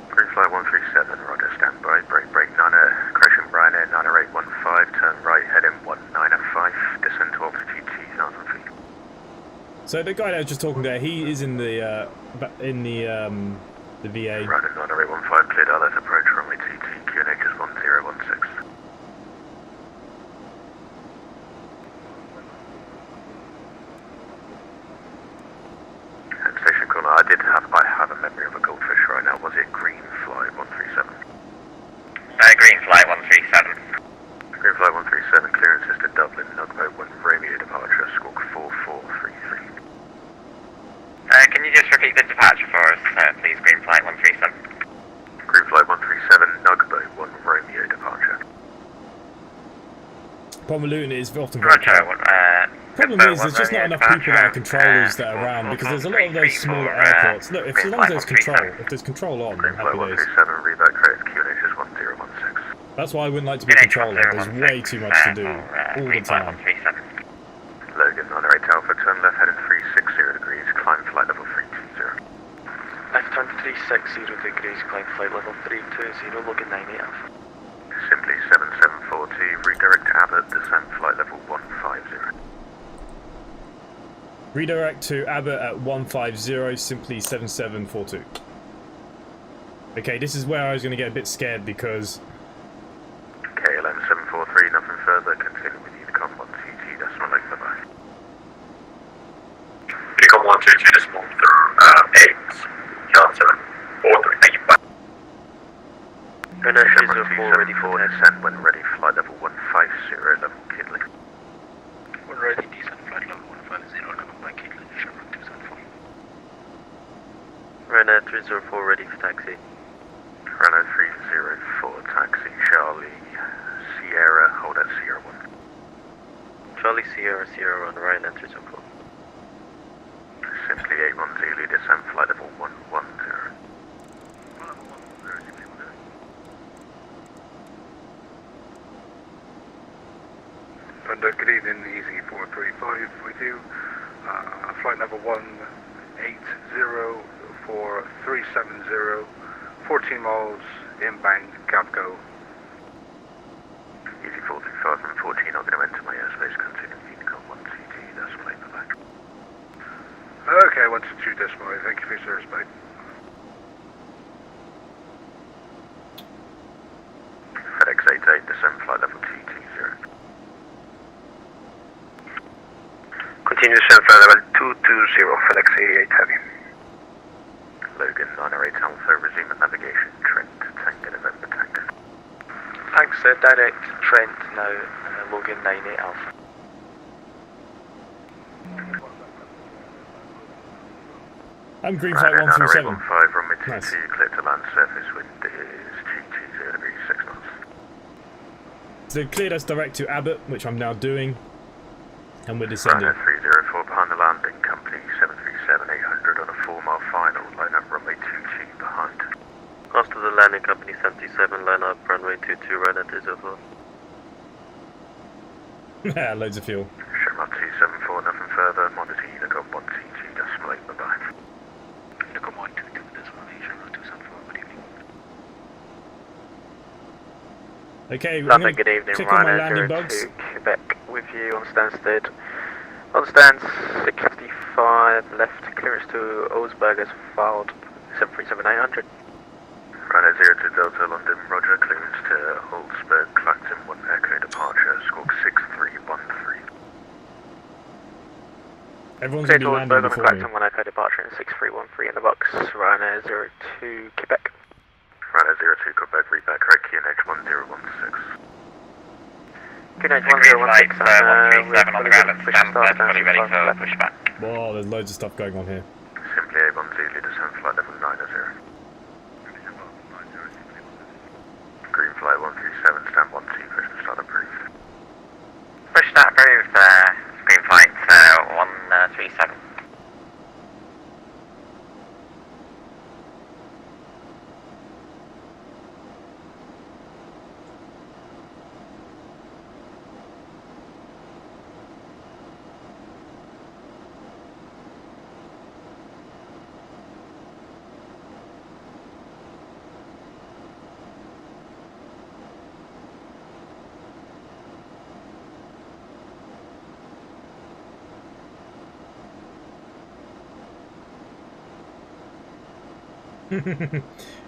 Green Flight 137, Roger, standby, break 9, crashing Ryanair 90815, turn right, heading 1905, descend to altitude 2,000 feet. So the guy that I was just talking to, he is in the VA. Ryanair 90815, cleared out, let's approach runway 22, QNH is 1016. Station caller, I have a memory of a goldfish right now. Was it Green Flight 137? Green Flight 137. Green Flight 137, clearance is to Dublin, Nugboat 1 Romeo departure, squawk 4433. Can you just repeat the departure for us, please, Green Flight 137? Green Flight 137, Nugboat 1 Romeo departure. Problem with Luton is often very problem is there's just not enough people that are controllers that are around, because there's a lot of those smaller airports. Look, if as long as there's control on, then happy days. 137, reback credit, QNH is 1016. That's why I wouldn't like to be a controller. There's way too much to do all the time. Logan 98 Alpha, turn left heading 360 degrees, climb flight level 320. Left turn 360 degrees, climb flight level 320, Logan 98 Alpha. Simply 7740, redirect Abbott, descend flight level 150. Redirect to Abbott at 150, simply 7742. Okay, this is where I was going to get a bit scared because... KLM 743, nothing further, continue with Unicom 122, decimal 8, bye-bye. Unicom 122, decimal 8, Delta 43, bye. Runway 304, ready for descent when ready, flight level 150, level Kidley. When ready, descent flight level 150, level by Kidley, Chevron 274. Runway 304, ready for taxi. Runway 304, taxi, Charlie, Sierra, hold at Sierra 1. Charlie Sierra, Sierra 1, Ryanair 304. Simply 81 Zulu, descent flight level 110. Good evening, Easy 435 with you. Flight level 180 for 370, 14 miles inbound Gavgo. Easy 435 from 14, I'm going to enter my airspace, continue Unicom 122, decimal 8, bye-bye. Okay, 122 decimal 8, thank you for your service, mate. FedEx 88, descend flight level 220. Continue descent flight level 220, FedEx 88 Heavy. Logan 908 Alpha, resume navigation, Trent, Tango November Tango. Thanks, direct Trent now, Logan 98 Alpha. I'm Green Flight 137. 90815, runway 22, Nice. clear to land surface, wind is 220 degrees, 6 knots. So cleared us direct to Abbott, which I'm now doing, and we're descending. Ryanair 304 behind the landing, company 737-800 on a 4-mile final, line up runway 22 behind. After the landing, company 77, line up runway 22, Ryanair 304. Yeah, loads of fuel. Shamrock 274, nothing further, monitor Unicom 122, decimal 8, bye-bye. Unicom 122, decimal 8, Shamrock 274, good evening. Okay, London, good evening, check on my landing Ryanair bugs. 02, Quebec with you on Stansted. On stand 65 left, clearance to Augsburg as filed 737-800. Ryanair 02 Delta London, Roger, clearance to Augsburg, Clacton 1 Echo departure, squawk 6313. Everyone's going to be landing before me. When Echo departure in 6313 in the box. Ryanair 02 Quebec. Ryanair 02 Quebec, reback correct, QNH 1016. QNH 1016, 137 on the ground at Stansted, fully ready for pushback. Whoa, there's loads of stuff going on here. Simply A1 Zulu, descend flight level 90. Green flight 137, stand 12, push and start approved. Push start approved, green flight 137.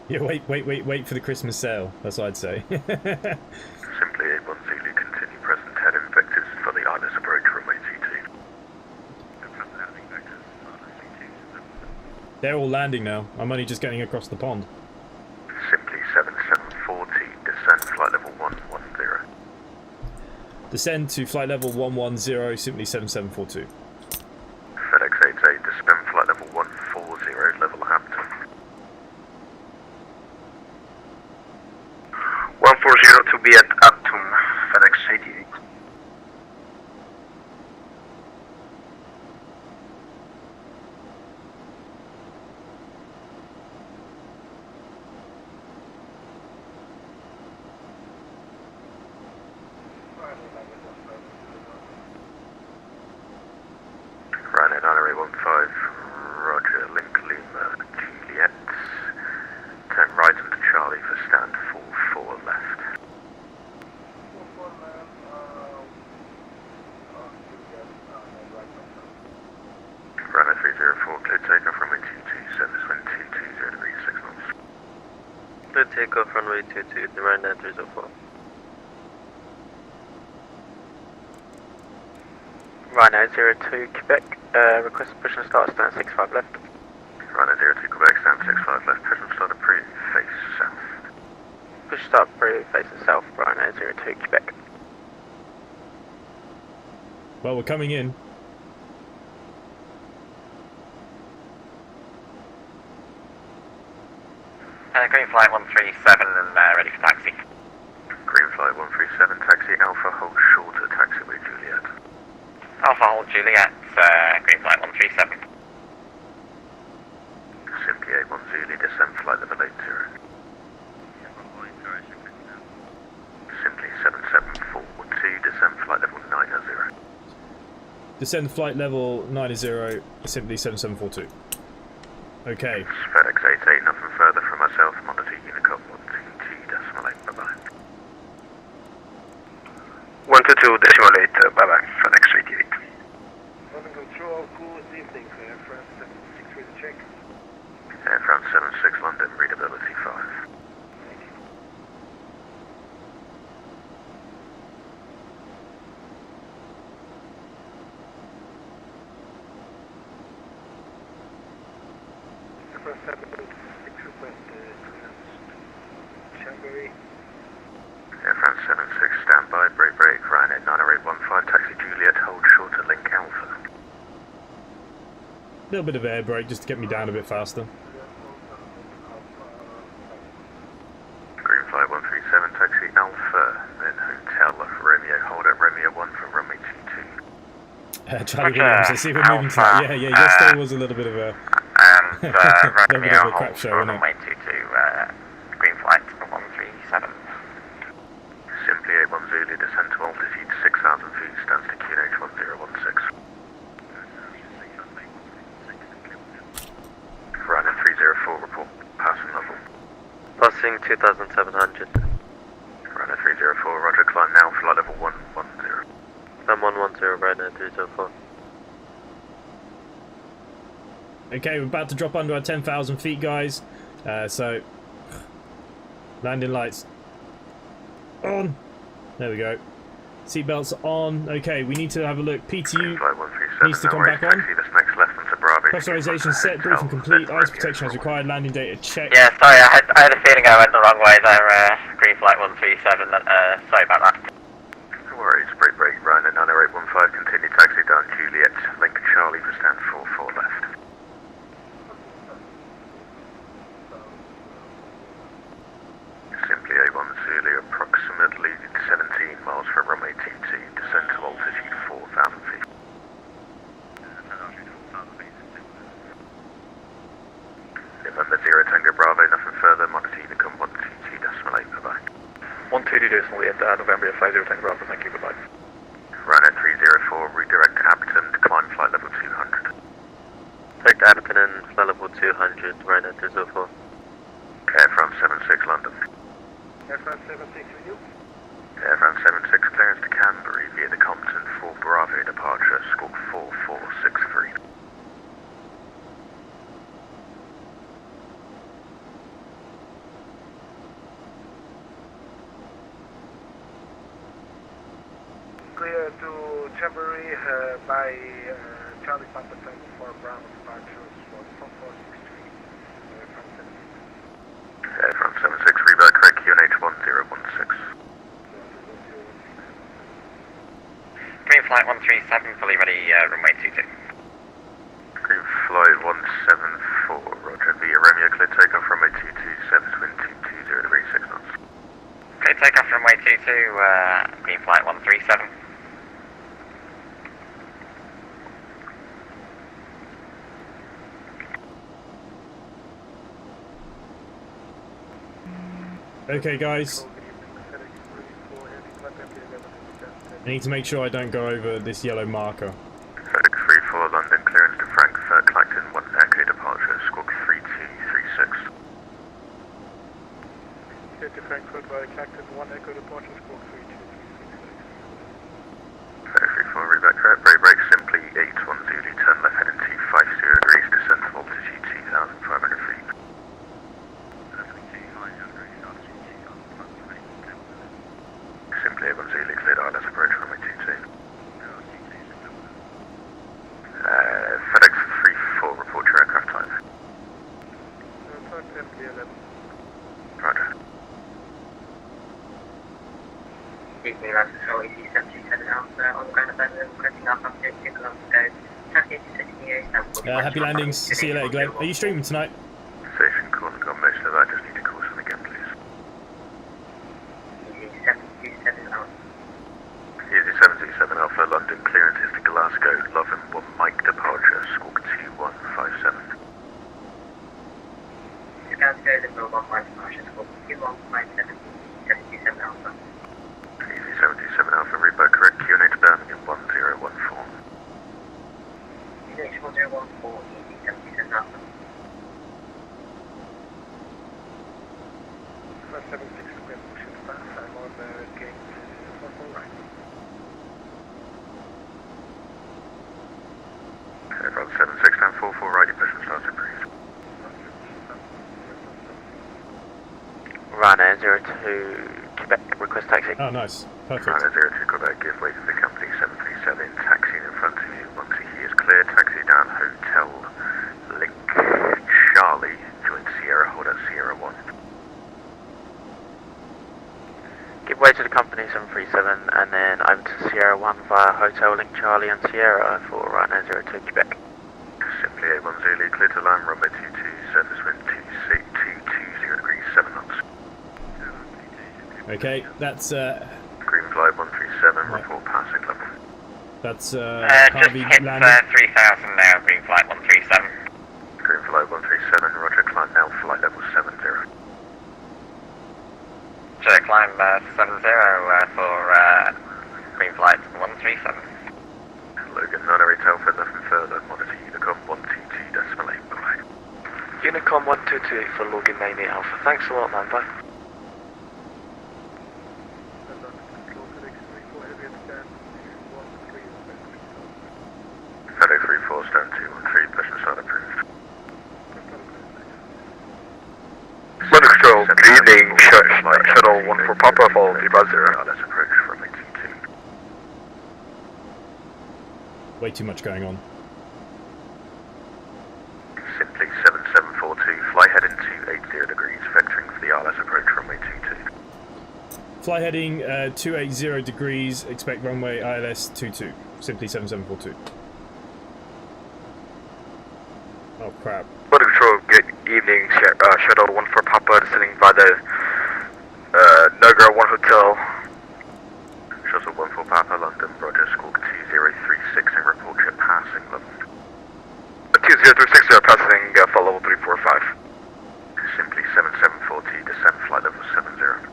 Yeah, wait for the Christmas sale. That's what I'd say. Simply A1 Zulu, continue present head invectors for the Isles approach runway 22. They're all landing now. I'm only just getting across the pond. Simply 7740, descend flight level 110. Descend to flight level 110, simply 7742. FedEx 88, descend flight level 140, level Hampton. 140 to be at Aptum, FedEx 88. Ryanair 9815, Roger, Link Lima, Juliet. Turn right into Charlie for stand 44 left. Ryanair 304, clear takeoff runway 22, service wind 220 degrees 6 knots. Clear takeoff runway 22, the Ryanair 304. Ryanair 02 Quebec, request push and start, stand 65 left. Ryanair 02 Quebec, stand 65 left, push and start approved, face south. Push start approved, facing south, Ryanair 02 Quebec. Well, we're coming in. Green flight 137 and ready for taxi. Green flight 137, taxi Alpha, hold shorter, taxiway Juliet. Alpha hold Juliet, green flight 137. Simply A1 Zulu, descend flight level 80. Simply 7742, descend flight level 90. Descend flight level 90, simply 7742. Okay. FedEx 88, nothing further from myself, monitor Unicom 122.8, bye-bye. 122.8, bye-bye, FedEx 88. London Control, good evening, Air France 76 ready to check. Air France 76, London, readability 5. Air France 76 request Chambéry. Air France 76, standby, brake, Ryanair 9815, taxi Juliet, hold shorter, link Alpha. A little bit of air brake just to get me down a bit faster. Green flight 137, taxi Alpha, then Hotel Romeo, hold at Romeo 1 for runway 22. Charlie Williams, let's see if we're moving to that. Yeah, yesterday was a little bit of a... And Romeo hold crap show, for runway 22, green flight 137. Simply A1 Zulu, descend to altitude 6,000 feet, stands to QNH 1016. Ryanair 304, report passing level. Passing 2,700. Ryanair 304, roger, climb now, flight level 110. I'm 110, Ryanair 304. Okay, we're about to drop under our 10,000 feet, guys. So, landing lights on. There we go. Seatbelts on. Okay, we need to have a look. PTU needs to come back on. Pressurization set, briefing complete. Ice protection as required. Landing data check. Yeah, sorry, I had a feeling I went the wrong way there, Green Flight 137, sorry about that. No worries, break, Ryanair 90815, continue taxi down Juliet, link Charlie for stand 44 left. Simply A1 Zulu, approximately 17 miles from runway 22, descent to altitude 4,000 feet. November 0 Tango Bravo, nothing further, monitor Unicom 122.8, bye-bye. 122.8, November 50 Tango Bravo, thank you, goodbye. Ryanair 304, redirect to Abington, decline flight level 200. Take Abington and flight level 200, Ryanair 304. Air France 76 London. Air France 76 with you? Air France 76 clearance to Canberra via the Compton 4 Bravo departure, squawk 4463. Clear to Chambery by Charlie Papa Tango 4 Bravo departures for 4463. Air France 76, revert correct QNH 1016. Green Flight 137, fully ready, runway 22. Green Flight 174, roger, via Romeo, clear takeoff runway 22, service wind 220 degrees 6 knots. Clear takeoff runway 22, Green Flight 137. Okay, guys. I need to make sure I don't go over this yellow marker. FedEx 34 London, clearance to Frankfurt, Clacton 1 Echo departure, squawk 3236. Clear to Frankfurt by Clacton 1 Echo departure, squawk 3236. FedEx 34, revert correct, break, simply 81 Zulu, turn left heading 250 degrees, descent to altitude 2,500 feet. Simply A1 Zulu, cleared ILS approach runway 22. FedEx 34, report your aircraft type. Type MD11. Roger. Evening, that's Control EC727 Alpha, on the ground abandonment, requesting Alpha 02 kilometers go. Taxi to City Neo, Stanford. Happy landings. See you later, Glenn. Are you streaming tonight? Station call and got most of that, just need to caution again, please. EC727 Alpha. EG727 Alpha, London, clearance is to Glasgow, Lovin 1 Mike departure, squawk 2157. To Glasgow, Liverpool 1 Mike departure, squawk 2157, EC727 Alpha. EG727 Alpha, reboot correct, QNH Birmingham 1014. QNH 1014, EC727 Alpha. 76 square pushing fast, I'm on gate 44 right. Air France 76 down 44 right, pushing started breeze. Ryanair 02 Quebec, request taxi. Oh, nice. Perfect. Ryanair 02 Quebec, give way to the company 737, taxiing in front of you. Once he is clear, taxi down Hotel Link Charlie, join Sierra, hold at Sierra 1. Give way to the company 737 and then over to Sierra 1 via Hotel Link Charlie and Sierra for Ryanair 02 Quebec. Simply A1 Zulu, clear to land, runway 22, surface wind 220 degrees 7 knots. Okay, that's Green Flight 137, report passing level. that's Just Harvey hit landing. 3000 now, Green Flight 137. Green Flight 137, roger, climb now, flight level 70. Should I climb 70 for Green Flight 137? Logan 908 Alpha, nothing further, monitor Unicom 122.8, bye. Unicom 122 for Logan 98 Alpha. Thanks a lot, man, bye. FedEx 34, stand 213, pushing start approved. Weather Control, good evening, Shuttle 14 Papa, follow the buzzer. Let's approach from 82. Way too much going on. Simply 7742, fly heading 280 degrees, vectoring for the ILS approach runway 22. Fly heading 280 degrees, expect runway ILS 22. Simply 7742. Oh crap. Border Control, good evening. Shuttle 14 Papa descending by the Nogra 1 Hotel. Shuttle 14 Papa, London, Roger, Squawk 2036 and report your passing level. 20360 passing flight level 345. Simply 7740, descend flight level 70.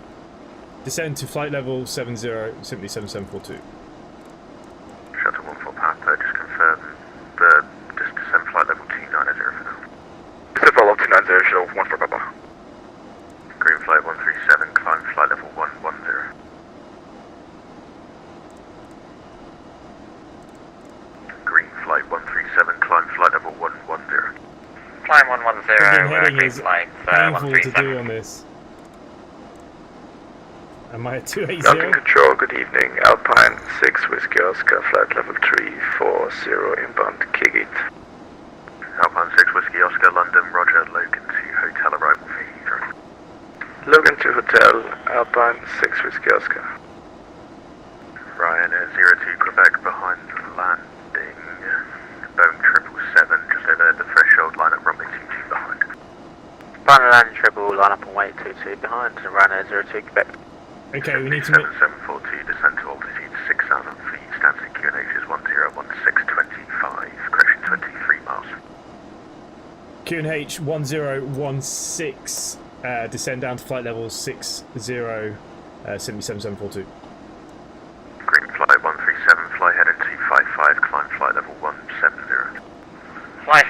Descend to flight level 70, simply 7742. Shuttle 14 Papa, just confirm the just descend flight level 290 for now. Descend flight level 290, Shuttle 14 Papa. Green flight 137, climb flight level 110. Green flight 137, climb flight level 110. Climb 110, Heading green is flight painful to 137. do on this. Am I at 280? London Control, good evening. Alpine 6 Whiskey Oscar, flight level 340, inbound Kigit. Alpine 6 Whiskey Oscar, London, Roger, Logan to hotel arrival for Heathrow. Logan to hotel, Alpine 6 Whiskey Oscar. Ryanair 02 Quebec behind landing. Boeing 777 just over the threshold, line up runway 22 behind. Final land triple, line up on weight 22 behind, Ryanair 02 Quebec. Okay, we need to make... 7742, descend to altitude 6,000 feet, standing QNH is 101625, correction 23 miles. QNH 1016, descend down to flight level 60, simply 7742. Green flight 137, fly heading 255, climb flight level 170. Fly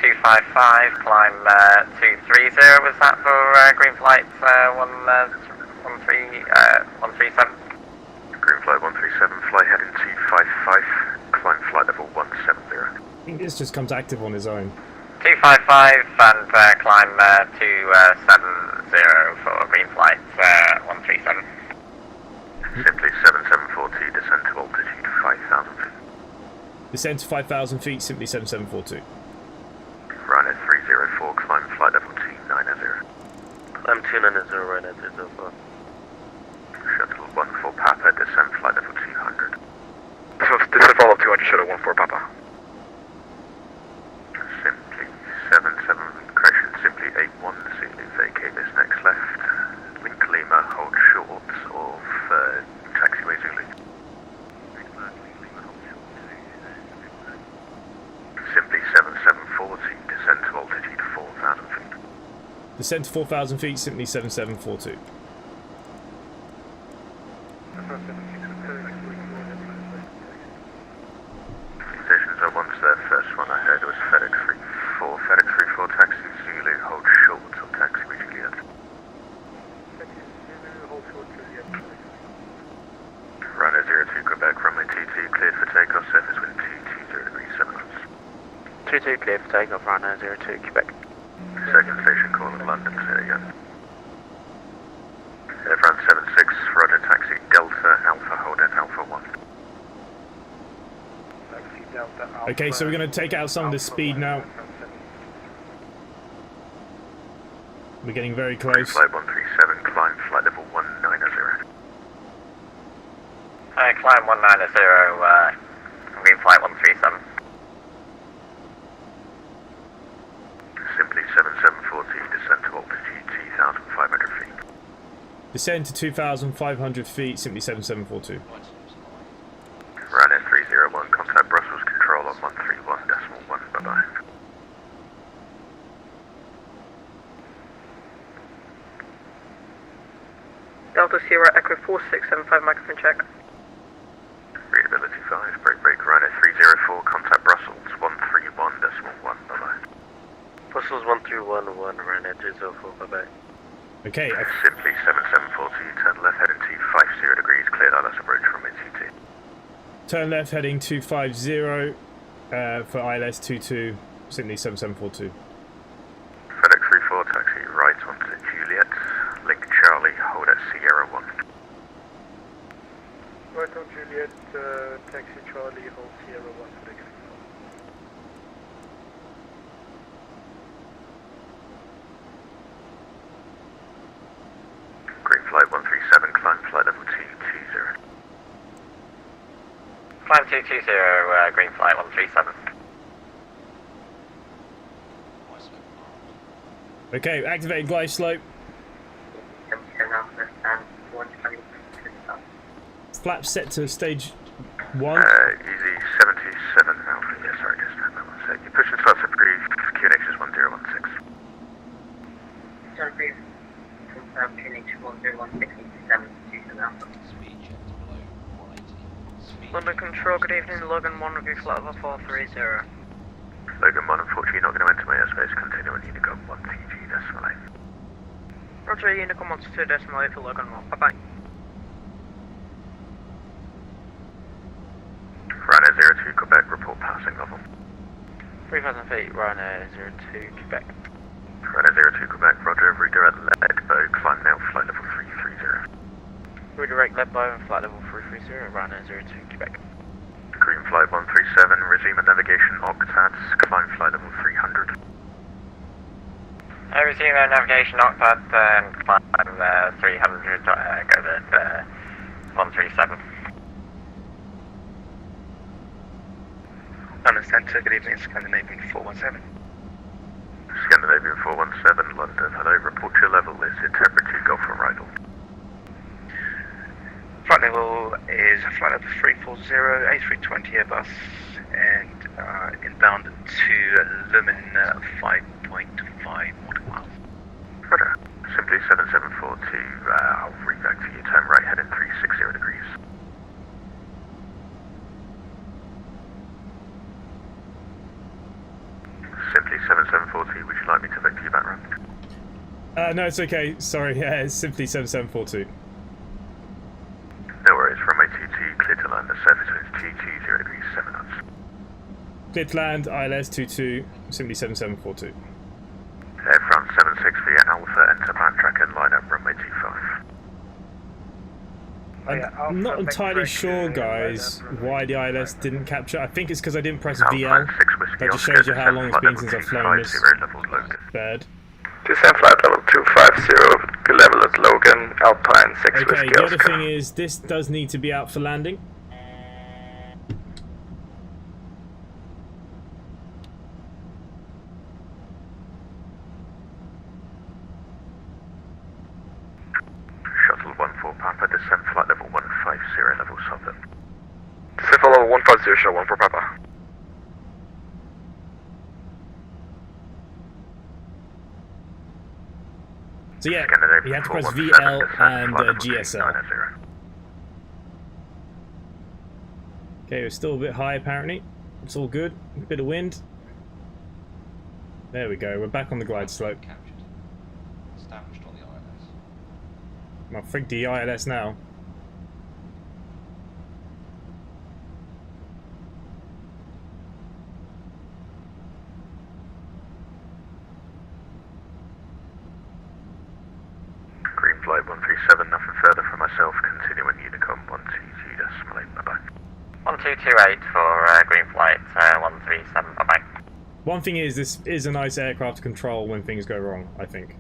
255, climb 230, was that for green flight 137? Green flight 137, fly heading 255, climb flight level 170. I think this just comes active on his own. 255 and climb 270 for green flight 137. Simply 7742, descend to altitude 5,000 feet. Descend to 5,000 feet, simply 7742. Ryanair 304, climb flight level 290. I'm 290, Ryanair 304. Shuttle 14 Papa, descend flight level 200. Descend flight level 200, Shuttle 14 Papa. Simply 77, correction, simply 81, Zulu, vacate this next left. Link Lima, hold short of taxiway Zulu. Simply 7740, descend to altitude 4,000 feet. Descend to 4,000 feet, simply 7742. Stations are once there, first one I heard was FedEx 34, FedEx 34 taxi Zulu, hold short of taxiway Juliet. Ryanair 02 Quebec, runway 22, cleared for takeoff, surface wind 220 degrees 7 knots. 22 clear for takeoff, Ryanair 02 Quebec. Second station call in London, say again. Air France 76, Roger, taxi Delta Alpha, hold at Alpha 1. Taxi Delta Alpha. Okay, so we're going to take out some of the speed now. We're getting very close. Flight 137, climb flight level 190. Climb 190, green flight 137. Simply 7740, descend to altitude 2,500 feet. Descend to 2,500 feet, simply 7742. Ryanair 301, contact Brussels control on 131.1, bye-bye. Delta Sierra Echo 4675 microphone check. Readability 5, break, Ryanair 304, contact Brussels 131.1, bye-bye. Brussels 1311, Ryanair 304, bye-bye. Okay. Simply 7740, turn left heading 250 degrees, cleared ILS approach from ATT. Turn left heading 250 for ILS 22, simply 7742. FedEx 34, taxi right onto Juliet, link Charlie, hold at Sierra 1. Echo Juliet, taxi Charlie, hold Sierra 16. Green flight 137, climb flight level 220. Climb 220, green flight 137. Okay, activated glide slope. Flaps set to stage 1. Easy 77 Alpha. Yeah, sorry, just stand that one sec. Your push and starts approved. QNH is 1016. Start approved. Confirm QNH 1016 Speed check to below 180. London Control, good evening. Logan 1 review flight level 430. Logan 1, unfortunately not going to enter my airspace. Continue on Unicom 1TG decimal 8. Roger, Unicom 122 decimal 8 for Logan 1. Bye bye. Ryanair 02 Quebec, report passing level. 3,000 feet, Ryanair 02 Quebec. Ryanair 02 Quebec, roger, redirect Leadbow, climb now, flight level 330. Redirect Leadbow and flight level 330, Ryanair 02 Quebec. Green flight 137, resume navigation octats, climb flight level 300. Resume navigation octat and climb 300, go to 137. London Centre, good evening, Scandinavian 417. Scandinavian 417, London, hello, report your level, is it temperature, Golf arrival? Flight level is flight level 340, A320 Airbus, and inbound to Lumen 5.5 nautical miles. Roger. Simply 7742, I'll read back to you, turn right, heading 360 degrees. Simply 7742, would you like me to vector you back round? No, it's okay. Sorry, yeah, it's simply 7742. No worries, runway 22, clear to land, the surface winds 220 degrees, 7 knots. Clear to land, ILS 22, simply 7742. Air France 76 via Alpha, enter plan track and line up runway 25. I'm not entirely sure, guys, why the ILS didn't capture. I think it's because I didn't press Alpha VL. 6 whiskey, That just shows you how long it's been since I've flown this bird. Descend flight level 250, good level at Logan, Alpine 6 Okay, whiskey the Oscar. other thing is, this does need to be out for landing. Shuttle 14 Papa, descent flight level 150, level southern. Descend flight level 150, show 1 for Papa. So yeah, you have to press VL and GSL. Okay, we're still a bit high apparently. It's all good. A bit of wind. There we go. We're back on the glide slope. Established on the ILS. I'll frig the ILS now. Green flight 137, nothing further from myself, continuing Unicom 122.8, bye-bye. 1228 for green flight 137, bye-bye. One thing is, this is a nice aircraft to control when things go wrong, I think.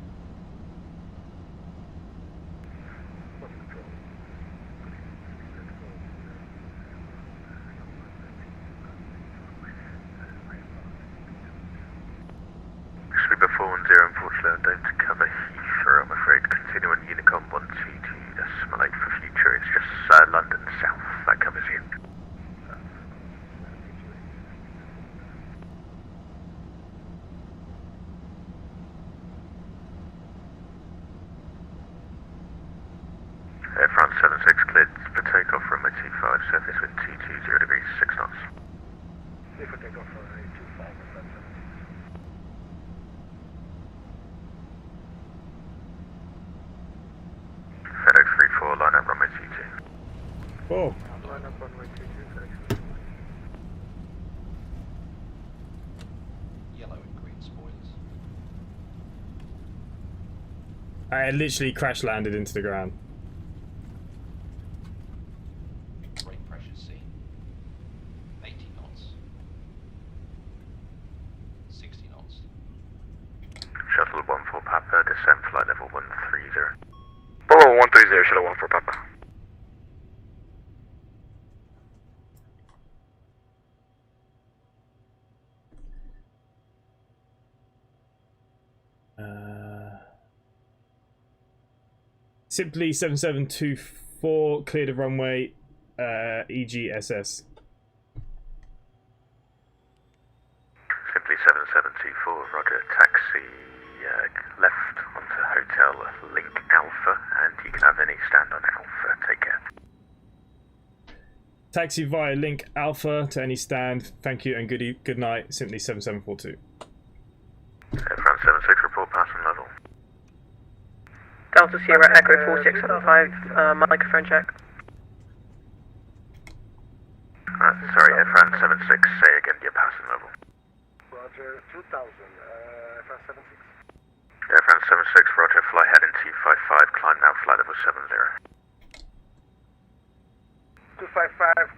Sweeper 410, unfortunately I don't cover Heathrow, I'm afraid. Continuing Unicom 122.8 for future, it's just London South, that covers you. Air France 76 cleared for takeoff from runway 25, surface wind 220 degrees, 6 knots. Clear for takeoff from runway 25. FedEx 34, line up runway 22. Oh. Line up runway 22, FedEx. Yellow and green spoilers. I literally crash landed into the ground. Shadow 1 for Papa. Simply 7724, clear the runway, EGSS. Simply 7724, roger. Taxi left onto Hotel Link Alpha, and you can have any stand on Alpha. Take care. Taxi via Link Alpha to any stand. Thank you and good night. Simply 7742. Air France 76, report passing level. Delta Sierra Echo 4675, microphone check. Sorry, Air France 76, say again your passing level. Roger, 2000, Air France 76. Air France 76, roger, fly heading 255, climb now, flight level 70. 255,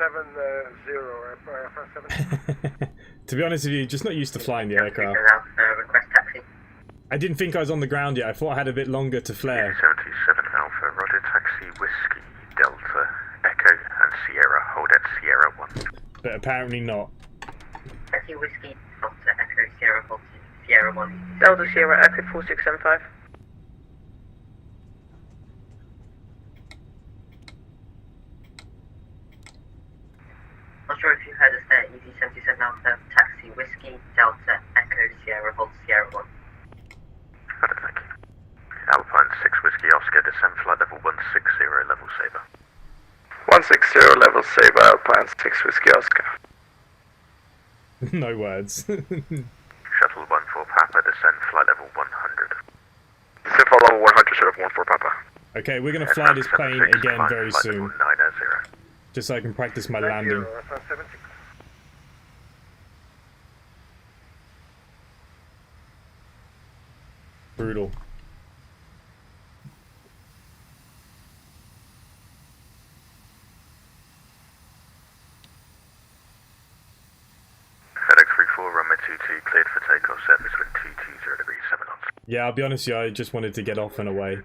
70, Air France 76. To be honest with you, just not used to flying the aircraft. Request taxi. I didn't think I was on the ground yet. I thought I had a bit longer to flare. 77 Alpha, roger, taxi, Whiskey, Delta, Echo, and Sierra, hold at Sierra 1. But apparently not. Taxi Whiskey, Delta Echo Sierra, hold Sierra 1. Delta Sierra Echo 4675. Not sure if you heard us there, Easy 77 Alpha, Taxi Whiskey, Delta Echo Sierra, hold Sierra 1. Got it, thank you. Alpine 6 Whiskey Oscar, descend flight level 160, level Sabre. 160 level Sabre, Alpine 6 Whiskey Oscar. No words. Shuttle 14 Papa, descend flight level 100. Descend flight level 100, shuttle 14 Papa. Okay, we're going to fly this plane again very soon. 90. Just so I can practice my landing. Air France 76. Brutal. FedEx 34, runway 22, cleared for takeoff, surface wind 220 degrees, 7 knots. Yeah, I'll be honest with you, I just wanted to get off and away.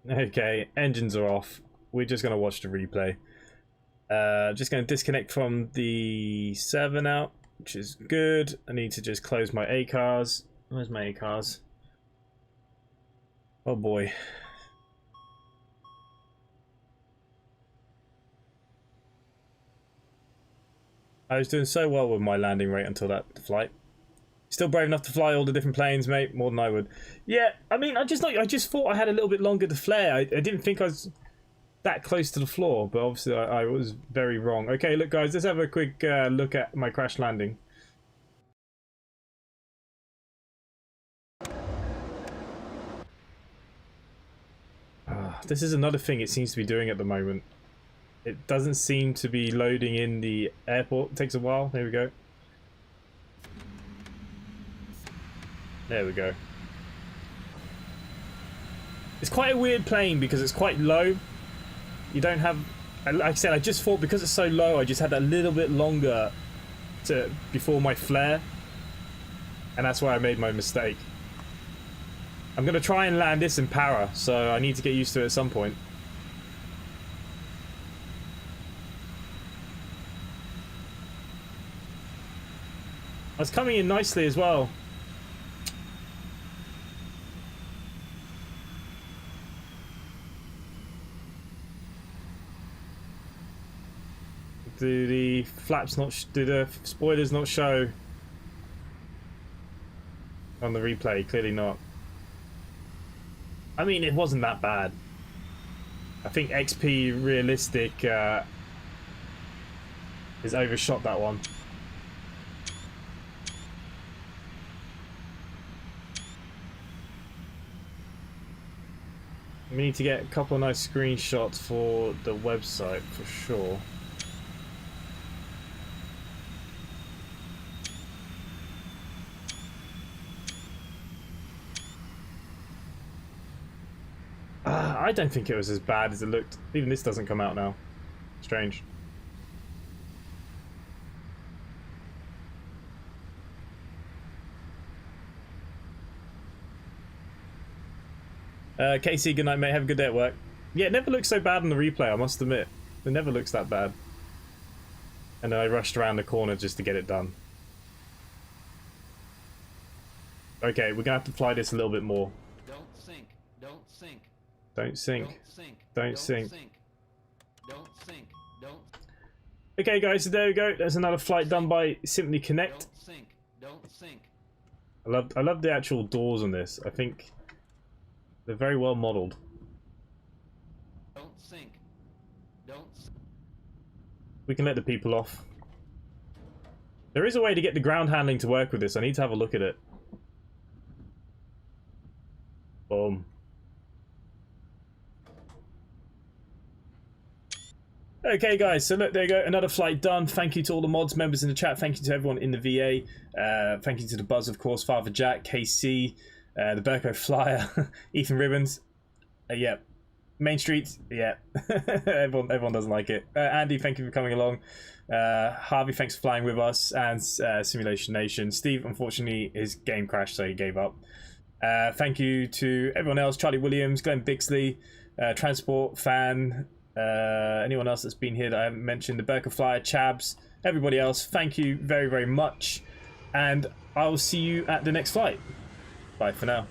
Okay, engines are off. We're just going to watch the replay. Just going to disconnect from the server now, which is good. I need to just close my ACARs. Where's my ACARs? Oh boy. I was doing so well with my landing rate until that flight. Still brave enough to fly all the different planes, mate. More than I would. Yeah, I mean, I just thought I had a little bit longer to flare. I didn't think I was that close to the floor, but obviously I was very wrong. Okay, look, guys, let's have a quick look at my crash landing. This is another thing it seems to be doing at the moment. It doesn't seem to be loading in the airport. It takes a while. There we go. There we go. It's quite a weird plane because it's quite low. You don't have... Like I said, I just thought because it's so low, I just had a little bit longer before my flare. And that's why I made my mistake. I'm going to try and land this in para, so I need to get used to it at some point. It's coming in nicely as well. Do the flaps not... do the spoilers not show on the replay? Clearly not. I mean, it wasn't that bad. I think XP Realistic has overshot that one. We need to get a couple of nice screenshots for the website for sure. I don't think it was as bad as it looked. Even this doesn't come out now. Strange. Casey, good night, mate. Have a good day at work. Yeah, it never looks so bad on the replay, I must admit. It never looks that bad. And then I rushed around the corner just to get it done. Okay, we're gonna have to fly this a little bit more. Don't sink. Don't sink. Don't sink. Don't sink. Don't sink. Don't sink. Don't. Okay, guys, so there we go. There's another flight done by Simply Connect. Don't sink. Don't sink. I love the actual doors on this. I think they're very well modelled. Don't sink. Don't. We can let the people off. There is a way to get the ground handling to work with this. I need to have a look at it. Boom. Okay, guys, so look, there you go, another flight done. Thank you to all the mods members in the chat. Thank you to everyone in the VA. Thank you to the Buzz, of course, Father Jack, KC, the Burko Flyer, Ethan Ribbons. Yeah. Main Street, yeah. everyone doesn't like it. Andy, thank you for coming along. Harvey, thanks for flying with us. And Simulation Nation. Steve, unfortunately, his game crashed, so he gave up. Thank you to everyone else. Charlie Williams, Glenn Bixley, Transport Fan, anyone else that's been here that I haven't mentioned, the Burka Flyer, Chabs, everybody else. Thank you very, very much. And I will see you at the next flight. Bye for now.